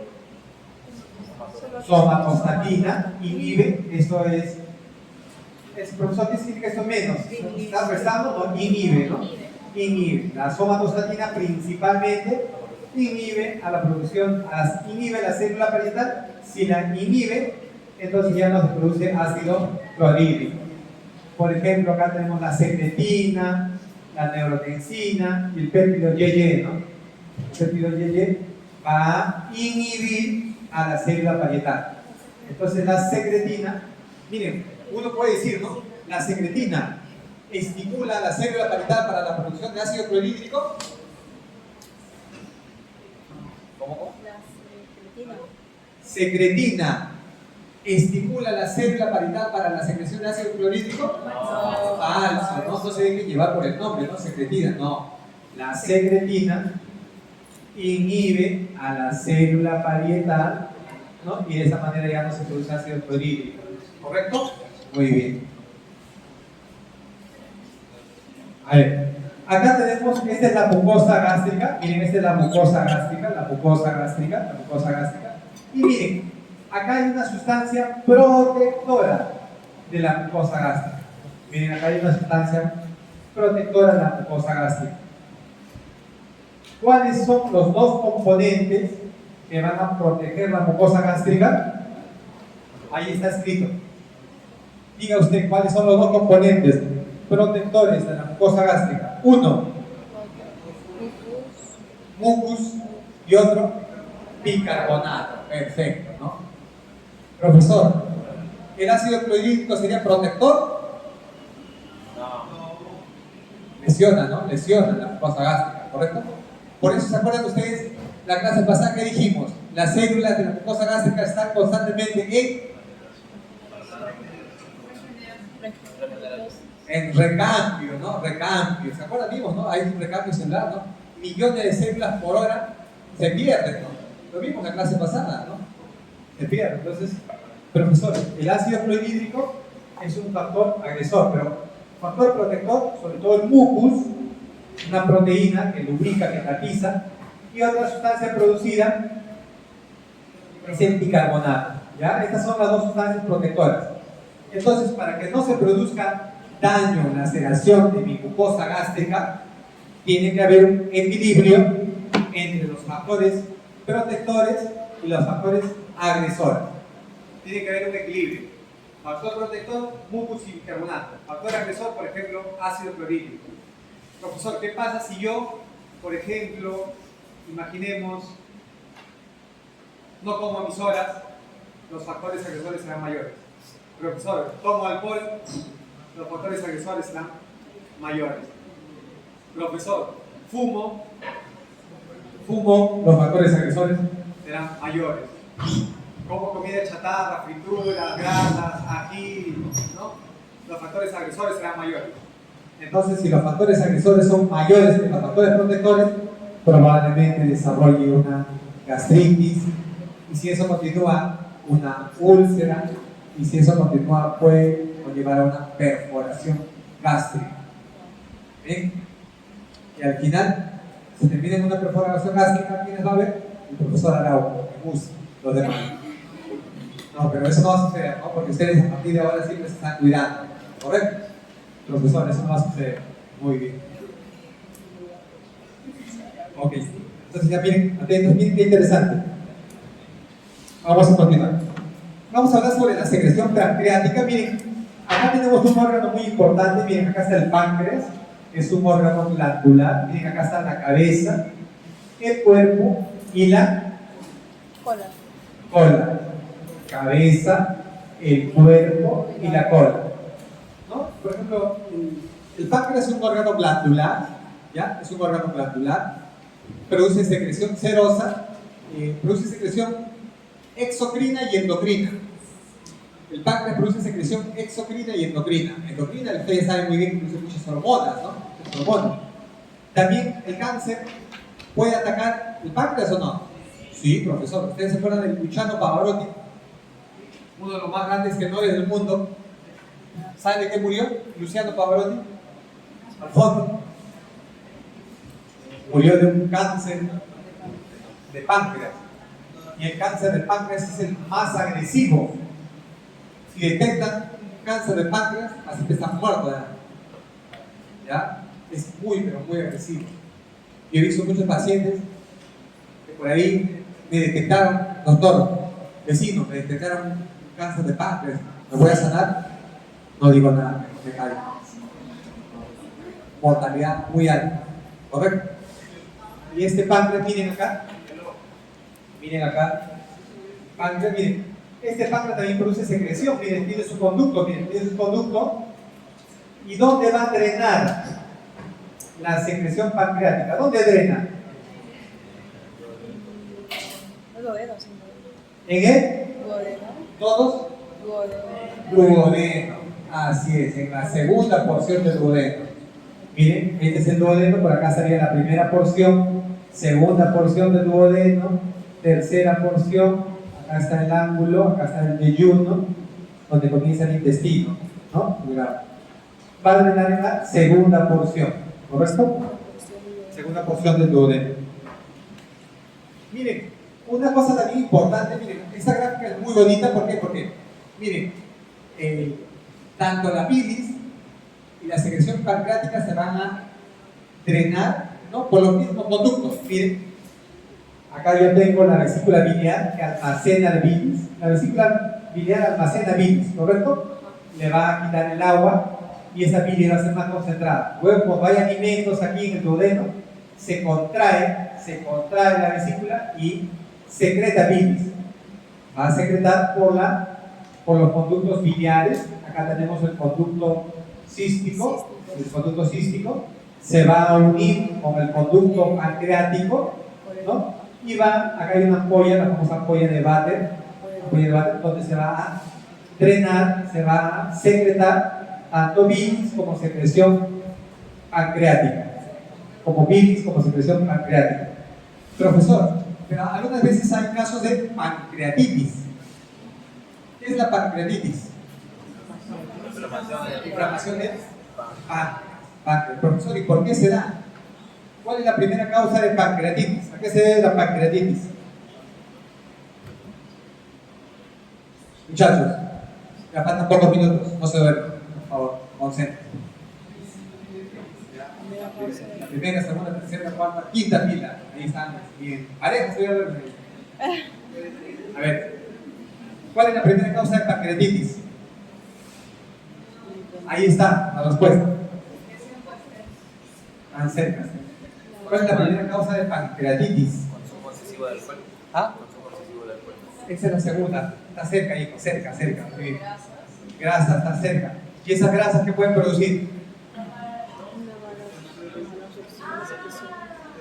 somatostatina inhibe, esto es profesor, ¿qué significa esto menos? ¿Está restando? No, inhibe, ¿no? Inhibe. La somatostatina principalmente inhibe a la producción, inhibe la célula parietal. Si la inhibe, entonces ya no se produce ácido clorhídrico. Por ejemplo, acá tenemos la secretina, la neurotensina y el péptido YY, ¿no? El péptido YY va a inhibir a la célula parietal. Entonces la secretina, miren, uno puede decir, ¿no? La secretina estimula a la célula parietal para la producción de ácido clorhídrico. ¿Cómo? Secretina estimula la célula parietal para la secreción de ácido clorhídrico. Falso, no se dejen llevar por el nombre, ¿no? Secretina, no. La secretina inhibe a la célula parietal, ¿no? Y de esa manera ya no se produce ácido clorhídrico. ¿Correcto? Muy bien. A ver, acá tenemos, esta es la mucosa gástrica. Miren, esta es la mucosa gástrica. Y miren, acá hay una sustancia protectora de la mucosa gástrica. Miren, acá hay una sustancia protectora de la mucosa gástrica. ¿Cuáles son los dos componentes que van a proteger la mucosa gástrica? Ahí está escrito. Diga usted cuáles son los dos componentes protectores de la mucosa gástrica. Uno, mucus, y otro, bicarbonato. Perfecto, ¿no? Profesor, ¿el ácido clorhídrico sería protector? No. Lesiona, ¿no? Lesiona la mucosa gástrica, ¿correcto? Por eso, ¿se acuerdan ustedes la clase pasada que dijimos? Las células de la mucosa gástrica están constantemente en recambio, ¿no? Recambio. ¿Se acuerdan? Vimos, ¿no? Hay un recambio celular, ¿no? Millones de células por hora se pierden, ¿no? Lo vimos en la clase pasada, ¿no? Se pierden. Entonces, profesor, el ácido clorhídrico es un factor agresor, pero factor protector, sobre todo el mucus, una proteína que lubrica, que tatiza, y otra sustancia producida es el bicarbonato, ¿ya? Estas son las dos sustancias protectoras. Entonces, para que no se produzca daño, laceración de mi mucosa gástrica, tiene que haber un equilibrio entre los factores protectores y los factores agresores. Tiene que haber un equilibrio. Factor protector, mucus y bicarbonato. Factor agresor, por ejemplo, ácido clorhídrico. Profesor, ¿qué pasa si yo, por ejemplo, imaginemos, no como a mis horas, los factores agresores serán mayores? Profesor, tomo alcohol, los factores agresores serán mayores. Profesor, fumo, los factores agresores serán mayores. Como comida chatarra, frituras, grasas, ají, ¿no? Los factores agresores serán mayores. Entonces, si los factores agresores son mayores que los factores protectores, probablemente desarrolle una gastritis, y si eso continúa, una úlcera, y si eso continúa, puede conllevar a una perforación gástrica. ¿Bien? Y al final, si termina en una perforación gástrica, ¿quiénes va a ver? El profesor Araujo, el MUS, los demás. No, pero eso no va a suceder, ¿no? Porque ustedes a partir de ahora siempre se están cuidando, ¿correcto? Profesor, eso no va a suceder. Muy bien. Ok, entonces ya miren, atentos, miren qué interesante. Vamos a continuar. Vamos a hablar sobre la secreción pancreática. Miren, acá tenemos un órgano muy importante. Miren, acá está el páncreas, es un órgano glandular. Miren, acá está la cabeza, el cuerpo y la Cola. cola. Cabeza, el cuerpo y la cola. ¿No? Por ejemplo, el páncreas es un órgano glandular, ¿ya? Es un órgano glandular. Produce secreción serosa, produce secreción exocrina y endocrina. El páncreas produce secreción exocrina y endocrina. Endocrina, ustedes saben muy bien que produce muchas hormonas, ¿no? Muchas hormonas. También el cáncer puede atacar el páncreas o no. Sí, profesor. ¿Ustedes se acuerdan del Luciano Pavarotti? Uno de los más grandes tenores del mundo. ¿Saben de qué murió Luciano Pavarotti? Al fondo. Murió de un cáncer de páncreas. Y el cáncer del páncreas es el más agresivo. Si detectan cáncer de páncreas, así que están muertos. ¿Ya? Es muy, pero muy agresivo. Yo he visto muchos pacientes que por ahí me detectaron, doctor, vecino, me detectaron cáncer de páncreas, ¿me voy a sanar? No digo nada, me callo. Mortalidad muy alta, ¿correcto? Y este páncreas, miren acá, páncreas, miren, este páncreas también produce secreción, miren, tiene su conducto, ¿y dónde va a drenar la secreción pancreática? ¿Dónde drena? Duodeno, sí. ¿En el? Duodeno. ¿Todos? Duodeno. Duodeno, así es, en la segunda porción del duodeno. Miren, este es el duodeno, por acá sería la primera porción, segunda porción del duodeno, tercera porción, acá está el ángulo, acá está el yeyuno, donde comienza el intestino, ¿no? Va a drenar en la segunda porción, ¿correcto? Segunda porción del duodeno. Miren, una cosa también importante, miren, esta gráfica es muy bonita, ¿por qué? Porque, miren, tanto la bilis y la secreción pancreática se van a drenar, ¿no? Por los mismos conductos. Miren, acá yo tengo la vesícula biliar que almacena el bilis. La vesícula biliar almacena bilis, ¿correcto? Le va a quitar el agua y esa bilis va a ser más concentrada. Luego, cuando hay alimentos aquí en el duodeno, se contrae la vesícula y secreta bilis. Va a secretar por los conductos biliares. Acá tenemos el conducto cístico. El conducto cístico se va a unir con el conducto pancreático, ¿no? Y acá hay una ampolla, la famosa ampolla de Vater, donde se va a drenar, se va a secretar tanto bilis como secreción pancreática. Profesor, pero algunas veces hay casos de pancreatitis. ¿Qué es la pancreatitis? Inflamación de páncreas. Profesor, ¿y por qué se da? ¿Cuál es la primera causa de pancreatitis? ¿A qué se debe la pancreatitis? Muchachos, ya faltan pocos minutos, no se duerman, por favor, concéntrense. La primera, segunda, tercera, cuarta, quinta fila, ahí están, bien. Pareja, estoy hablando. A ver, ¿cuál es la primera causa de pancreatitis? Ahí está la respuesta. Tan cerca. ¿Cuál es la primera causa de pancreatitis? Consumo excesivo de alcohol. ¿Ah? Consumo excesivo de alcohol. Esa es la segunda. Está cerca, hijo, cerca. Muy bien. Grasas, está cerca. ¿Y esas grasas qué pueden producir?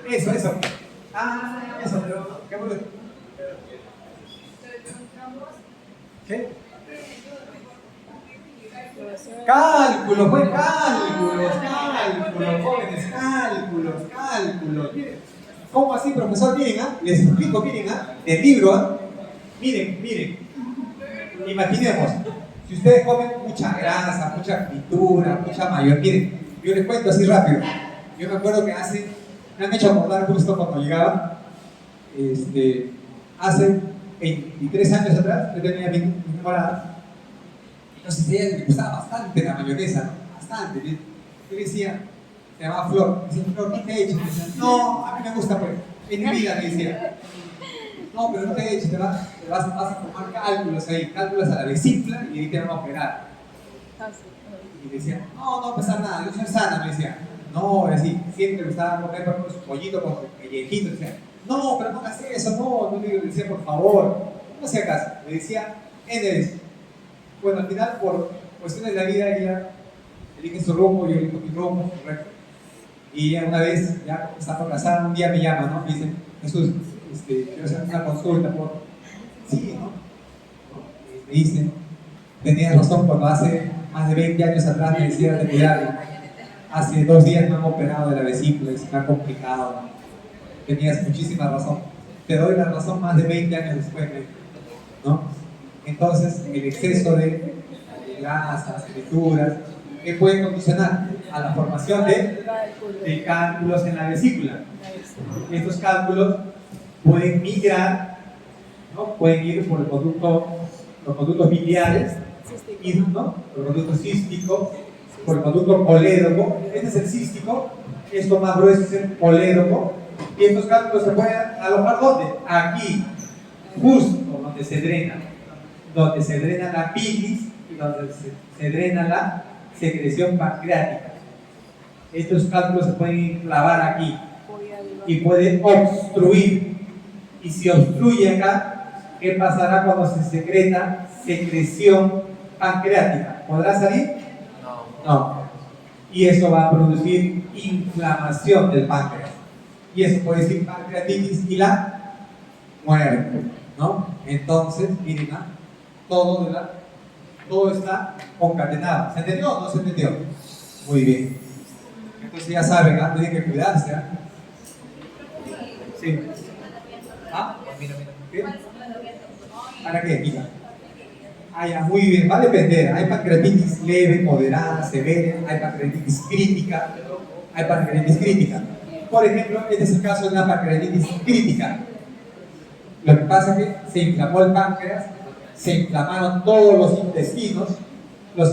Eso. Eso, pero ¿qué produce? ¿Qué? Cálculos, pues cálculos, jóvenes, cálculos. Miren, ¿cómo así, profesor? Miren, les explico, miren, del libro, miren. Imaginemos, Si ustedes comen mucha grasa, mucha fritura, mucha mayor, miren, yo les cuento así rápido. Yo me acuerdo que me han hecho acordar justo cuando llegaba, hace 23 años atrás, yo tenía mi enamorada. Entonces a ella le gustaba bastante la mayonesa, ¿no? Bastante. Yo le decía, se llamaba Flor, me decía, Flor, no te eches. Me decía, no, a mí me gusta, pues, en mi vida, me decía. No, pero no te eches, vas a tomar cálculos ahí, cálculos a la vesícula y ahí te van a operar. Y le decía, no, no va a pasar nada, yo soy sana, me decía. No, así, siempre me gustaba comer por ejemplo, su pollito con su pellejito, decía, no, pero no hagas eso, no, le decía, por favor, no hacía caso, le decía, N. Bueno, al final, por cuestiones de la vida, ella elige su rumbo, yo elijo mi rumbo, correcto. Y ella una vez, ya estando casada, un día me llama, ¿no? Me dice, Jesús, quiero hacer una consulta por... Sí, ¿no? Me dice, tenías razón cuando hace más de 20 años atrás me decía de cuidarlo. Hace 2 días me han operado de la vesícula y se me ha complicado, ¿no? Tenías muchísima razón. Te doy la razón más de 20 años después, ¿no? Entonces, el exceso de grasas, frituras, ¿qué puede condicionar? A la formación de cálculos en la vesícula. Estos cálculos pueden migrar, ¿no? Pueden ir por los conductos biliares, ¿no? Por el conducto cístico, por el conducto colédoco. Este es el cístico, esto más grueso es el colédoco. Y estos cálculos se pueden alojar ¿dónde? Aquí, justo donde se drena la bilis y donde se drena la secreción pancreática. Estos cálculos se pueden clavar aquí y pueden obstruir. Y si obstruye acá, ¿qué pasará cuando se secreta secreción pancreática? ¿Podrá salir? No. Y eso va a producir inflamación del páncreas. Y eso puede decir pancreatitis y la muerte, ¿no? Entonces, miren, todo está concatenado. ¿Se entendió o no se entendió? Muy bien. Entonces ya saben, ¿no? Tienen que cuidarse, ¿eh? Sí. ¿Ah? ¿Qué? ¿Para qué? Mira. Ah, ya, muy bien, va a depender. Hay pancreatitis leve, moderada, severa, hay pancreatitis crítica, Por ejemplo, este es el caso de una pancreatitis crítica. Lo que pasa es que se inflamó el páncreas, se inflamaron todos los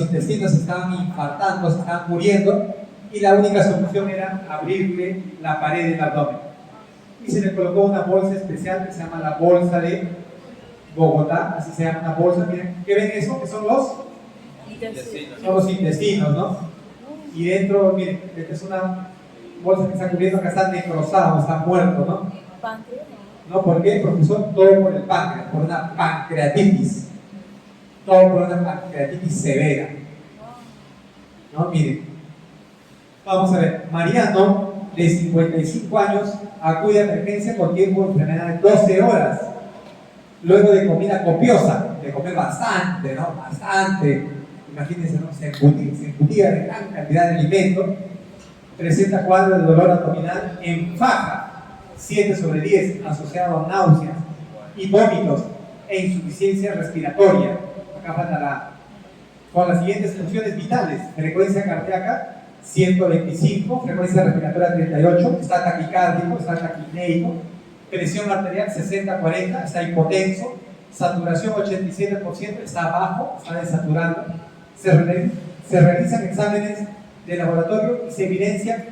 intestinos se estaban infartando, se estaban muriendo, y la única solución era abrirle la pared del abdomen. Y se le colocó una bolsa especial que se llama la bolsa de Bogotá, así se llama una bolsa. Miren, ¿qué ven eso? Que son los intestinos, ¿no? Y dentro, miren, esta es una bolsa que está cubriendo, que está necrosado, está muerto, ¿no? ¿No? ¿Por qué? Porque son todo por el páncreas, por una pancreatitis. Todo por una pancreatitis severa. ¿No? Miren. Vamos a ver. Mariano, de 55 años, acude a emergencia con tiempo de enfermedad de 12 horas. Luego de comida copiosa, de comer bastante, ¿no? Bastante. Imagínense, ¿no? Se embutía de gran cantidad de alimentos. Presenta cuadro de dolor abdominal en faja, 7/10, asociado a náuseas y vómitos e insuficiencia respiratoria. Acá falta con las siguientes funciones vitales: frecuencia cardíaca 125, frecuencia respiratoria 38, está taquicárdico, está taquipneico, presión arterial 60/40, está hipotenso, saturación 87%, está bajo, está desaturando. Se realizan exámenes de laboratorio y se evidencia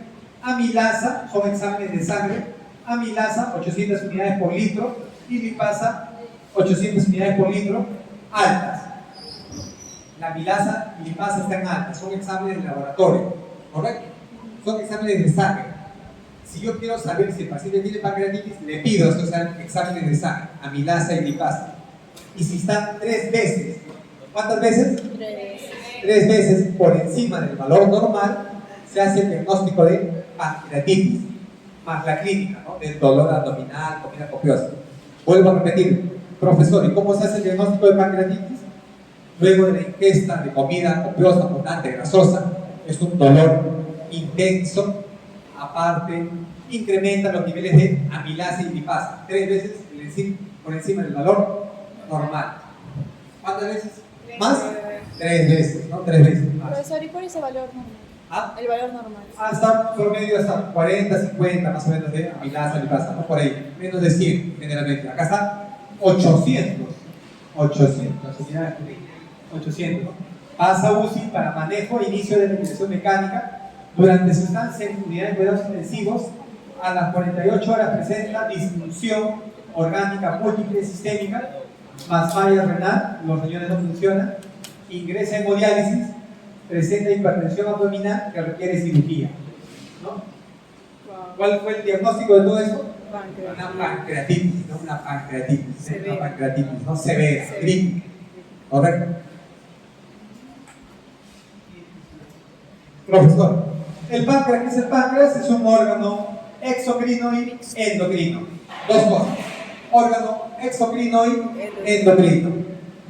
amilasa, son exámenes de sangre, amilasa 800 unidades por litro y lipasa 800 unidades por litro altas. La amilasa y lipasa están altas, son exámenes de laboratorio, ¿correcto? Son exámenes de sangre. Si yo quiero saber si el paciente tiene pancreatitis, le pido estos exámenes de sangre, amilasa y lipasa. Y si están 3 veces, ¿cuántas veces? 3 veces por encima del valor normal, se hace el diagnóstico de pancreatitis, más la clínica, ¿no? Del dolor abdominal, comida copiosa. Vuelvo a repetir, profesor, ¿y cómo se hace el diagnóstico de pancreatitis? Luego de la ingesta de comida copiosa, abundante, grasosa, es un dolor intenso, aparte, incrementa los niveles de amilasa y lipasa, 3 veces por encima del valor normal. ¿Cuántas veces? ¿Más? 3 veces, ¿no? 3 veces más. Profesor, ¿y cuál es el valor normal? ¿Ah? El valor normal. Hasta promedio hasta 40, 50 más o menos de amilasa, lipasa, ¿no? Por ahí, menos de 100 generalmente. Acá está 800, 800 unidades por ahí. 800, ¿no? Pasa UCI para manejo e inicio de respiración mecánica. Durante su estancia en unidades de cuidados intensivos, a las 48 horas presenta disfunción orgánica múltiple sistémica, más falla renal, los riñones no funcionan, ingresa en hemodiálisis, presenta hipertensión abdominal que requiere cirugía, ¿no? Wow. ¿Cuál fue el diagnóstico de todo esto? Páncreas. Una pancreatitis, ¿no? Una pancreatitis, Severa. una pancreatitis, ¿no? Severa, Severa. crítica, ¿correcto? Profesor, el páncreas, ¿qué es el páncreas? Es un órgano exocrino y endocrino. Dos cosas, órgano exocrino y endocrino.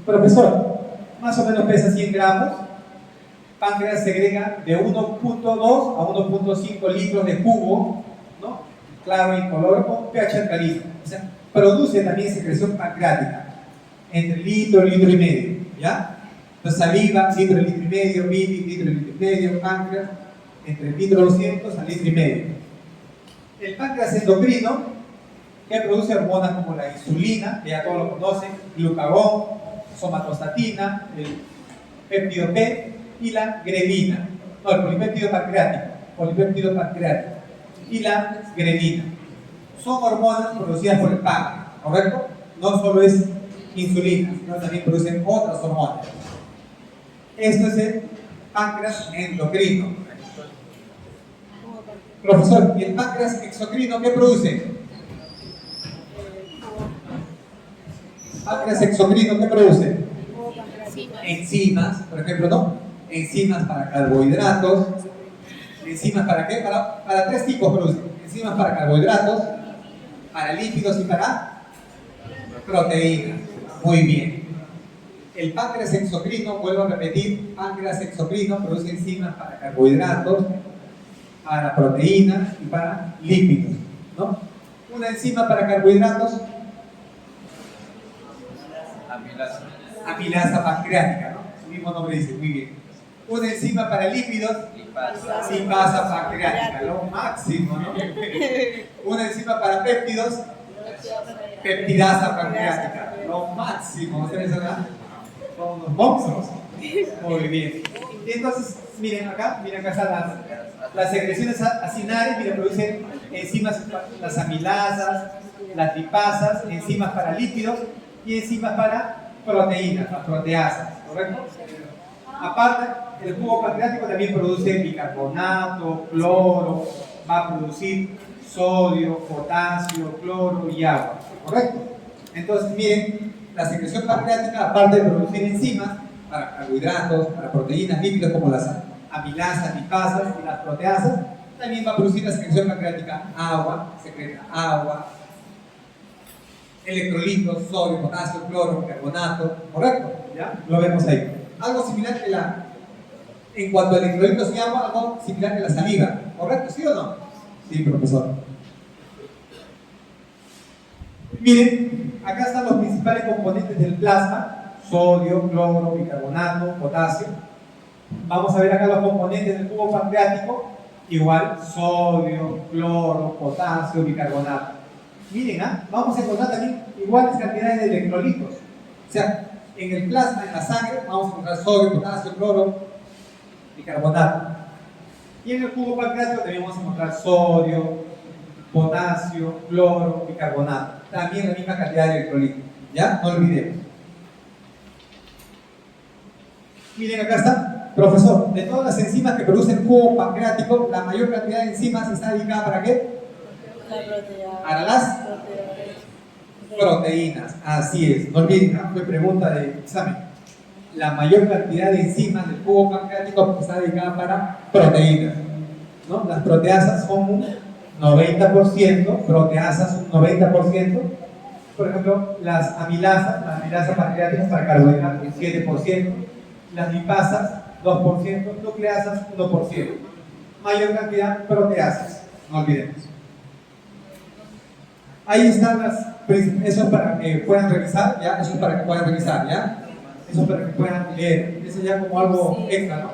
Profesor, más o menos pesa 100 gramos. Páncreas segrega de 1.2 a 1.5 litros de jugo, ¿no? Claro y color con pH alcalino. O sea, produce también secreción pancreática entre litro y medio, ¿ya? Entonces saliva, litro y medio, bilis, litro y medio, páncreas, entre litro 200 a litro y medio. El páncreas endocrino, que produce hormonas como la insulina, que ya todos lo conocen, glucagón, somatostatina, el péptido P, y la grelina, no, el polipéptido pancreático, y la grelina. Son hormonas producidas por el páncreas, ¿correcto? No solo es insulina, sino también producen otras hormonas. Esto es el páncreas endocrino. Profesor, ¿y el páncreas exocrino qué produce? Páncreas exocrino ¿qué produce? Enzimas, por ejemplo, ¿no? Enzimas para carbohidratos. ¿Enzimas para qué? Para 3 tipos produce. Enzimas para carbohidratos, para lípidos y para proteínas. Muy bien. El páncreas exocrino, vuelvo a repetir, páncreas exocrino produce enzimas para carbohidratos, para proteínas y para lípidos, ¿no? Una enzima para carbohidratos, amilasa pancreática, ¿no? Su mismo nombre dice, muy bien. Una enzima para lípidos, lipasa pancreática, lo máximo, ¿no? Una enzima para péptidos, peptidasa pancreática, lo máximo. ¿Ustedes saben? Son unos monstruos. Muy bien. Y entonces, miren acá están las secreciones acinares, miren, producen enzimas, las amilasas, las lipasas, enzimas para lípidos y enzimas para proteínas, las proteasas, ¿correcto? Aparte, el jugo pancreático también produce bicarbonato, cloro, va a producir sodio, potasio, cloro y agua, ¿correcto? Entonces, miren, la secreción pancreática, aparte de producir enzimas para carbohidratos, para proteínas, lípidos como las amilasas, lipasas y las proteasas, también va a producir la secreción pancreática agua, secreta agua, electrolitos, sodio, potasio, cloro, bicarbonato, ¿correcto? ¿Ya? Lo vemos ahí. Algo similar que en cuanto a electrolitos y agua, algo similar que la saliva, ¿correcto? ¿Sí o no? Sí, profesor. Miren, acá están los principales componentes del plasma: sodio, cloro, bicarbonato, potasio. Vamos a ver acá los componentes del jugo pancreático, igual, sodio, cloro, potasio, bicarbonato. Miren, vamos a encontrar también iguales cantidades de electrolitos. O sea, en el plasma, en la sangre, vamos a encontrar sodio, potasio, cloro, bicarbonato. Y en el jugo pancreático también vamos a encontrar sodio, potasio, cloro, bicarbonato. También la misma cantidad de electrolitos. ¿Ya? No olvidemos. Miren, acá está. Profesor, de todas las enzimas que producen jugo pancreático, la mayor cantidad de enzimas está dedicada ¿para qué? Para las proteínas. Así es. No olviden, fue pregunta de examen. La mayor cantidad de enzimas del jugo pancreático está dedicada para proteínas, ¿no? Las proteasas son un 90%, proteasas un 90%. Por ejemplo, las amilasas pancreáticas para carbohidratos, 7%. Las lipasas, 2%. Nucleasas, 1%. Mayor cantidad, proteasas. No olvidemos. Ahí están eso es para que puedan revisar, ¿ya? Eso es para que puedan revisar, ¿ya? Eso para que puedan leer. Eso ya como algo extra, ¿no?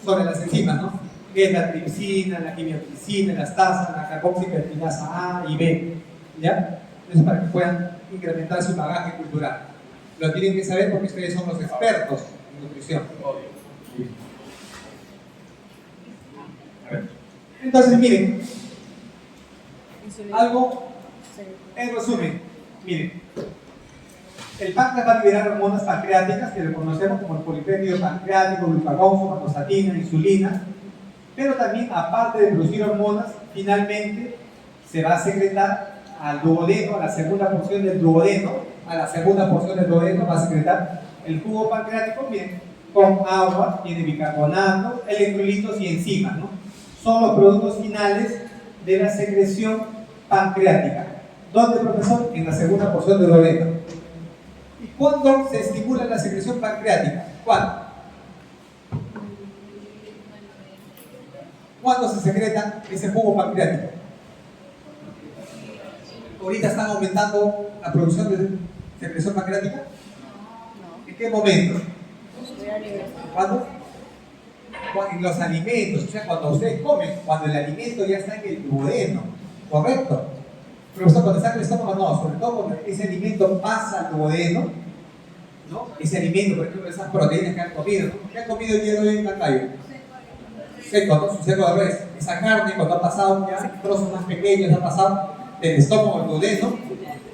Sobre las enzimas, ¿no? Que es la tripsina, la quimiotripsina, la estasa, la carboxipetilasa A y B. ¿Ya? Eso para que puedan incrementar su bagaje cultural. Lo tienen que saber porque ustedes son los expertos en nutrición. A ver. Entonces, miren, algo en resumen, miren, el páncreas va a liberar hormonas pancreáticas que reconocemos como el polipéptido pancreático, glucagón, somatostatina, insulina, pero también, aparte de producir hormonas, finalmente se va a secretar al duodeno, a la segunda porción del duodeno, va a secretar el jugo pancreático, miren, con agua, tiene bicarbonato, electrolitos y enzimas, ¿no? Son los productos finales de la secreción pancreática. ¿Dónde, profesor? En la segunda porción del duodeno. ¿Y cuándo se estimula la secreción pancreática? ¿Cuándo? ¿Cuándo se secreta ese jugo pancreático? ¿Ahorita están aumentando la producción de secreción pancreática? ¿En qué momento? ¿Cuándo? En los alimentos, o sea, cuando ustedes comen, cuando el alimento ya está en el duodeno, ¿correcto? Profesor, cuando está en el estómago, no, sobre todo cuando ese alimento pasa al duodeno, ¿no? Ese alimento, por ejemplo, esas proteínas que han comido, ¿no? ¿Qué han comido el día de hoy en Cantayo? Seco, ¿no? Su seco de res. Esa carne, cuando ha pasado ya trozos más pequeños, ha pasado del estómago al duodeno,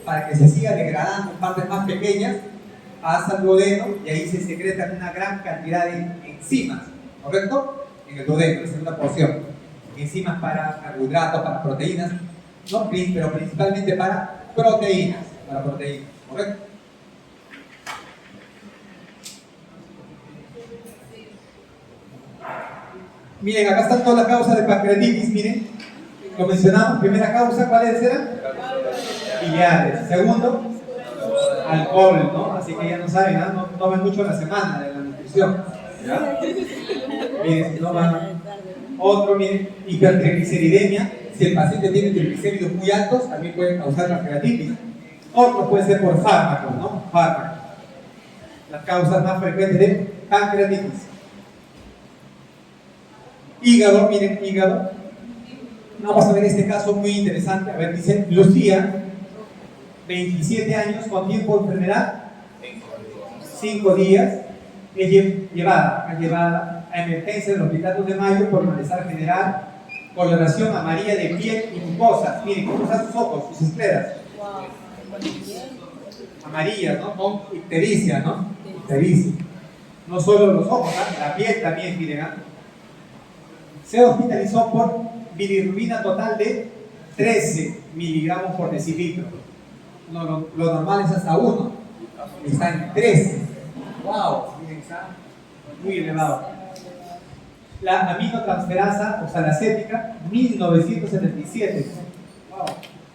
para que se siga degradando en partes más pequeñas, pasa al duodeno y ahí se secretan una gran cantidad de enzimas, ¿correcto? En el duodeno, en la segunda porción. Enzimas para carbohidratos, para proteínas, ¿no? Pero principalmente para proteínas, ¿correcto? Miren, acá están todas las causas de pancreatitis, miren. Lo mencionamos, primera causa, ¿cuáles eran? Biliares. Segundo, alcohol, ¿no? Así que ya no saben, ¿no? No tomen mucho la semana de la nutrición. ¿Ya? Miren, si no van. Otro, miren, hipertrigliceridemia. Si el paciente tiene triglicéridos muy altos, también puede causar pancreatitis. Otro puede ser por fármacos, ¿no? Fármacos. Las causas más frecuentes de pancreatitis. Hígado, miren, hígado. Vamos a ver este caso muy interesante. A ver, dice Lucía, 27 años, con tiempo de enfermedad, 5 días, es llevada a emergencia del Hospital 2 de Mayo por malestar general, coloración amarilla de piel y mucosas. Miren, cómo están sus ojos, sus escleras. Amarillas, ¿no? Con ictericia, ¿no? Ictericia. No solo los ojos, ¿no? La piel también, miren, ¿no? Se hospitalizó por bilirrubina total de 13 miligramos por decilitro. Lo normal es hasta 1. Está en 13. ¡Wow! Miren, está muy elevado. La aminotransferasa oxalacética, 1977. ¡Wow!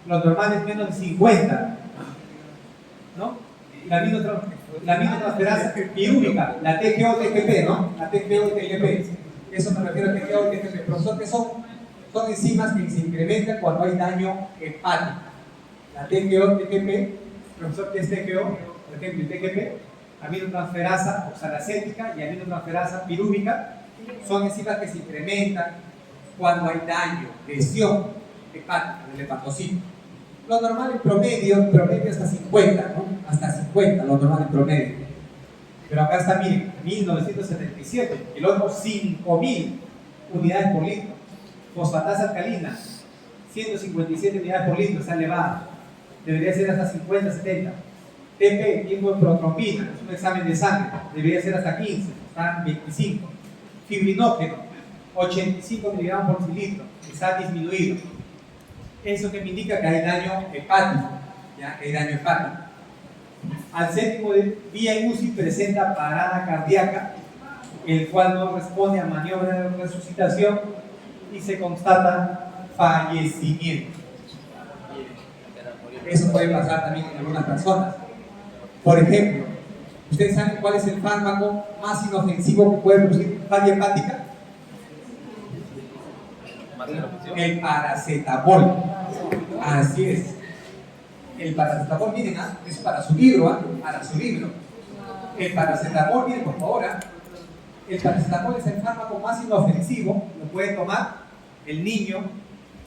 Lo normal es menos de 50. ¿No? La aminotransferasa pirúvica, la TGO-TGP, ¿no? La TGO-TGP. Eso me refiero a TGO-TGP. Profesor, que son enzimas que se incrementan cuando hay daño hepático. La TGO-TGP, profesor, ¿qué es TGO? Por ejemplo, el TGP, aminotransferasa oxalacética y aminotransferasa pirúvica, son enzimas que se incrementan cuando hay daño, lesión hepática del hepatocito. Lo normal en promedio hasta 50, ¿no? Hasta 50, lo normal en promedio. Pero acá está, miren, 1977, el otro 5000 unidades por litro. Fosfatasa alcalina, 157 unidades por litro, está elevada. Debería ser hasta 50, 70. TP, tiempo de protrombina, es un examen de sangre, debería ser hasta 15, está 25. Fibrinógeno, 85 miligramos por cilindro, está disminuido. Eso que me indica que hay daño hepático, ¿ya? Que hay daño hepático. Al séptimo día en UCI presenta parada cardíaca, el cual no responde a maniobra de resucitación y se constata fallecimiento. Eso puede pasar también en algunas personas. Por ejemplo, ¿ustedes saben cuál es el fármaco más inofensivo que puede producir falla hepática? El paracetamol. Así es. El paracetamol, miren, es para su libro, para su libro. El paracetamol, miren por favor, el paracetamol es el fármaco más inofensivo, lo puede tomar el niño,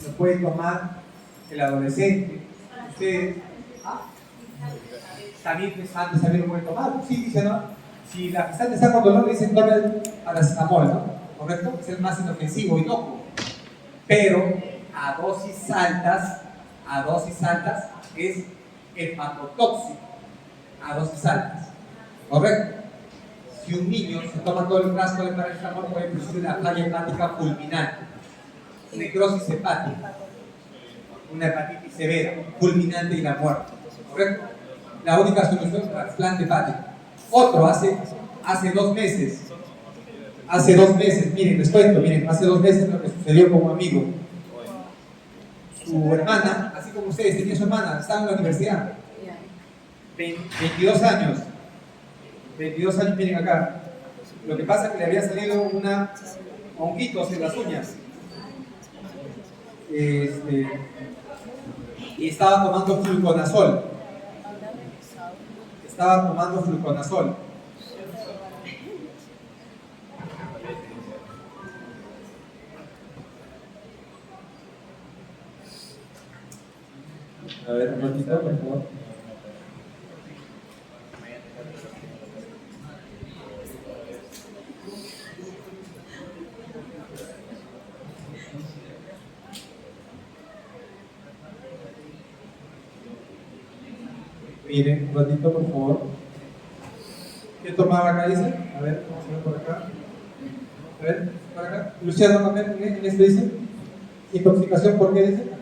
lo puede tomar el adolescente, ustedes, también antes también lo pueden tomar, sí, dice, ¿no? Si la gestante está con dolor, le dicen tome el paracetamol, ¿no? ¿Correcto? Es el más inofensivo, inocuo. Pero a dosis altas es hepatotóxico, a dosis altas, ¿correcto? Si un niño se toma todo el frasco de paracetamol, puede producir una falla hepática fulminante, necrosis hepática, una hepatitis severa, fulminante y la muerte, ¿correcto? La única solución es trasplante hepático. Otro, hace 2 meses, miren, les cuento, miren, hace 2 meses lo que sucedió con un amigo. Su hermana, así como ustedes, tenía su hermana, estaba en la universidad. 22 años, miren acá. Lo que pasa es que le había salido honguitos en las uñas. Y estaba tomando fluconazol. A ver, un ratito, por favor. Miren, un ratito, por favor. ¿Qué tomaba acá, dice? A ver, vamos a ver por acá. A ver, por acá. Luciano, ¿en esto dice? ¿Intoxicación por qué dice?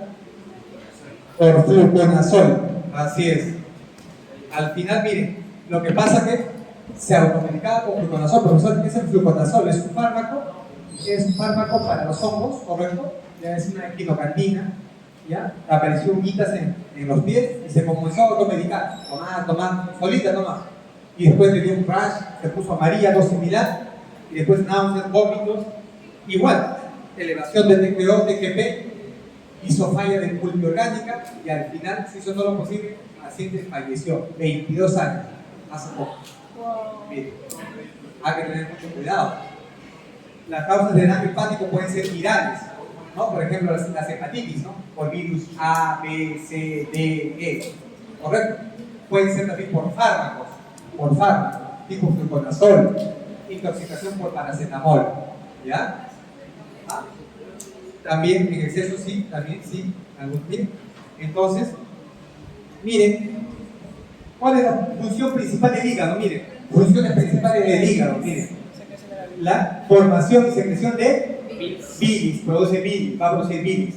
Por fluconazol. Así es. Al final, miren, lo que pasa es que se automedicaba con fluconazol. Profesor, ¿qué es el fluconazol? Es un fármaco para los hongos, ¿correcto? Ya es una equinocantina. ¿Ya? Apareció uñitas en los pies y se comenzó a automedicar. Tomar, solita tomar. Y después le dio un rash, se puso amarilla, no similar, y después náuseas, vómitos. Igual, elevación de TPO, TGP, hizo falla de multiorgánica y al final se hizo todo lo posible. El paciente falleció, 22 años, hace poco. Miren, hay que tener mucho cuidado. Las causas de daño hepático pueden ser virales, ¿no? Por ejemplo, las hepatitis, ¿no? Por virus A, B, C, D, E, ¿correcto? Pueden ser también por fármacos, tipo fluconazol, intoxicación por paracetamol, ¿ya? También en exceso sí, bien. Entonces, miren, ¿cuál es la función principal del hígado? Miren, funciones principales del hígado, miren. La formación y secreción de bilis, produce bilis, va a producir bilis.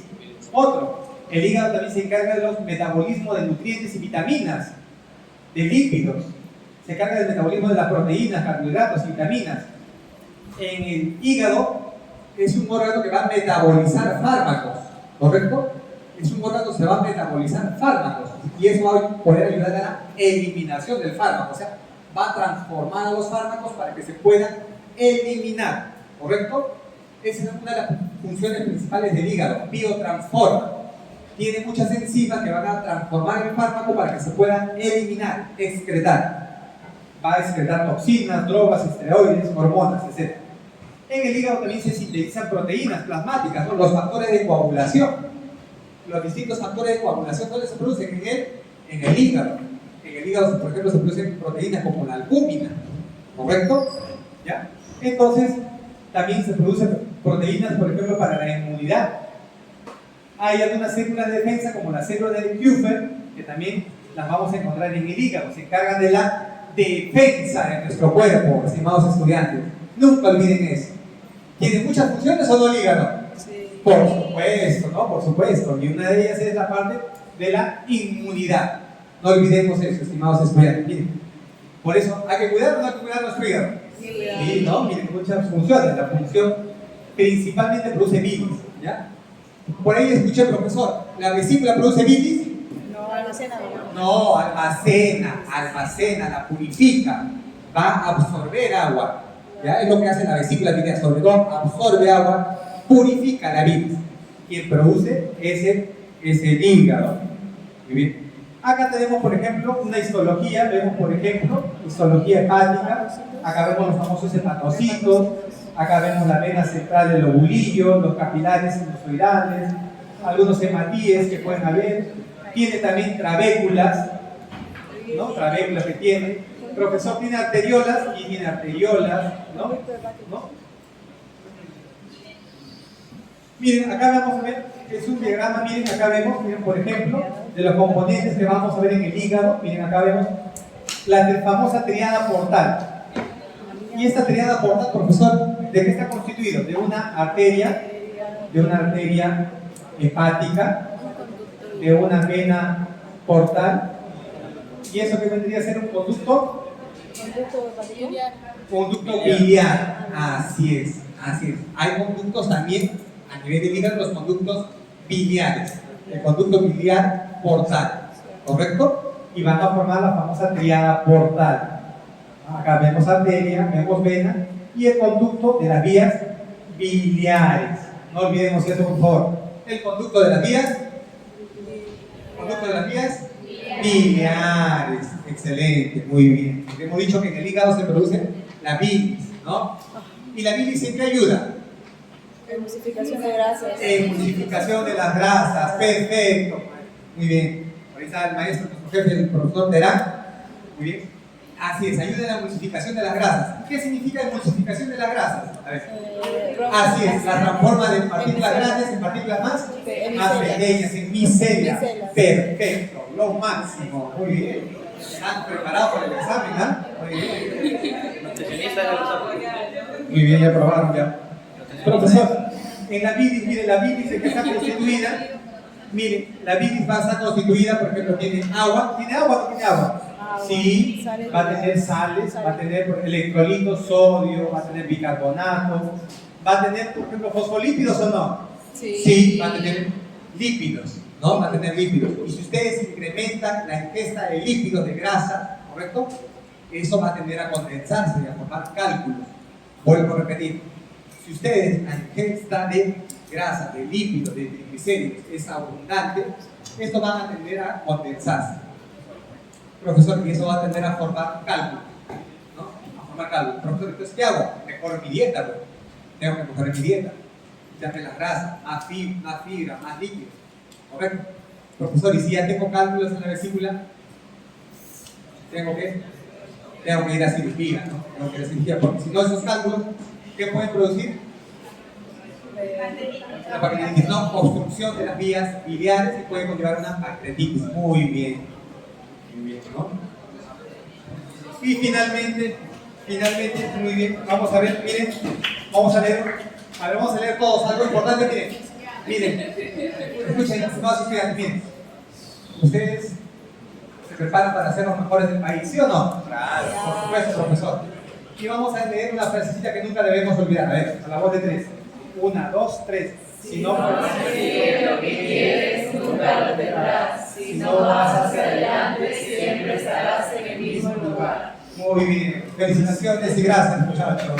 Otro, el hígado también se encarga de los metabolismos de nutrientes y vitaminas, de lípidos, se encarga del metabolismo de las proteínas, carbohidratos y vitaminas. En el hígado es un órgano que va a metabolizar fármacos, ¿correcto? Es un órgano que se va a metabolizar fármacos y eso va a poder ayudar a la eliminación del fármaco, o sea, va a transformar a los fármacos para que se puedan eliminar, ¿correcto? Esa es una de las funciones principales del hígado, biotransforma. Tiene muchas enzimas que van a transformar el fármaco para que se puedan eliminar, excretar. Va a excretar toxinas, drogas, esteroides, hormonas, etc. En el hígado también se sintetizan proteínas plasmáticas, ¿no? Los factores de coagulación. Los distintos factores de coagulación, ¿dónde se producen? En el hígado. En el hígado, por ejemplo, se producen proteínas como la albúmina, ¿correcto? ¿Ya? Entonces, también se producen proteínas, por ejemplo, para la inmunidad. Hay algunas células de defensa, como las células de Kupffer, que también las vamos a encontrar en el hígado. Se encargan de la defensa de nuestro cuerpo, estimados estudiantes. Nunca olviden eso. ¿Tiene muchas funciones o no el hígado? Sí. Por supuesto, ¿no? Por supuesto. Y una de ellas es la parte de la inmunidad. No olvidemos eso, estimados estudiantes. Miren, por eso hay que cuidar o no hay que cuidar nuestro hígado. Sí, ¿no? Miren, muchas funciones. La función principalmente produce bilis, ¿ya? Por ahí escuché, profesor, ¿la vesícula produce bilis? No, almacena. No, almacena, la purifica, va a absorber agua. ¿Ya? Es lo que hace la vesícula biliar, sobre todo absorbe agua, purifica la bilis. Quien produce es el hígado. Muy bien. Acá tenemos, por ejemplo, una histología, vemos, por ejemplo, histología hepática, acá vemos los famosos hepatocitos, acá vemos la vena central del lobulillo, los capilares sinusoidales, algunos hematíes que pueden haber, tiene también trabéculas, ¿no? Trabéculas que tiene. El profesor tiene arteriolas y tiene arteriolas, ¿no? Miren, acá vamos a ver, es un diagrama, miren, acá vemos, miren, por ejemplo, de los componentes que vamos a ver en el hígado, miren, acá vemos la famosa triada portal. Y esta triada portal, profesor, ¿de qué está constituido? De una arteria hepática, de una vena portal, y eso que vendría a ser un conducto biliar. Así es. Hay conductos también a nivel de hígado, los conductos biliares, el conducto biliar portal, ¿correcto? Y van a formar la famosa triada portal. Acá vemos arteria, vemos vena y el conducto de las vías biliares. No olvidemos eso, por favor. El conducto de las vías biliares. Excelente, muy bien. Porque hemos dicho que en el hígado se produce la bilis, ¿no? Y la bilis siempre ayuda. Emulsificación de grasas. Emulsificación de las grasas, perfecto. Muy bien. Ahí está el maestro, nuestro jefe, el profesor Terán. Muy bien. Así es, ayuda en la emulsificación de las grasas. ¿Qué significa emulsificación de las grasas? A ver. Así es, la transforma de partículas grandes en partículas más pequeñas, en micelas. Perfecto, lo máximo. Muy bien. ¿Están preparados para el examen? ¿Ah? Muy bien. Nutricionista de los ojos. Muy bien, ya probaron ya. Profesor, en la bilis, mire, la bilis ¿de qué está constituida? Mire, la bilis va a estar constituida, por ejemplo, tiene agua. ¿Tiene agua o no tiene agua? Sí, va a tener sales, va a tener electrolitos, sodio, va a tener bicarbonato, va a tener, por ejemplo, fosfolípidos o no. Sí, va a tener lípidos, ¿no? Va a tener lípidos. Y si ustedes incrementan la ingesta de lípidos, de grasa, ¿correcto? Eso va a tender a condensarse y a formar cálculos. Vuelvo a repetir, si ustedes la ingesta de grasa, de lípidos, de triglicéridos es abundante, esto va a tender a condensarse. Profesor, y eso va a tender a formar cálculos, ¿no? A formar cálculos. Profesor, entonces, ¿qué hago? Mejoro mi dieta, bro. Tengo que mejorar mi dieta. Quitarme las grasas, más fibra, más líquido. ¿Correcto? Profesor, y si ya tengo cálculos en la vesícula, tengo que ir a cirugía, ¿no? Tengo que ir a cirugía, porque si no, esos cálculos, ¿qué pueden producir? La pancreatitis, no, obstrucción de las vías biliares y puede conllevar una pancreatitis. Muy bien, ¿no? Y finalmente, muy bien, vamos a ver, miren, vamos a leer todos, algo importante, miren, escuchen, estimados estudiantes, miren, ustedes se preparan para ser los mejores del país, ¿sí o no? Claro, por supuesto, profesor. Y vamos a leer una frasecita que nunca debemos olvidar, a ver, a la voz de 3. 1, 2, 3. Si no consigues lo que quieres, nunca lo tendrás. Si no vas hacia adelante, siempre estarás en el mismo lugar. Muy bien. Felicitaciones y gracias, muchachos.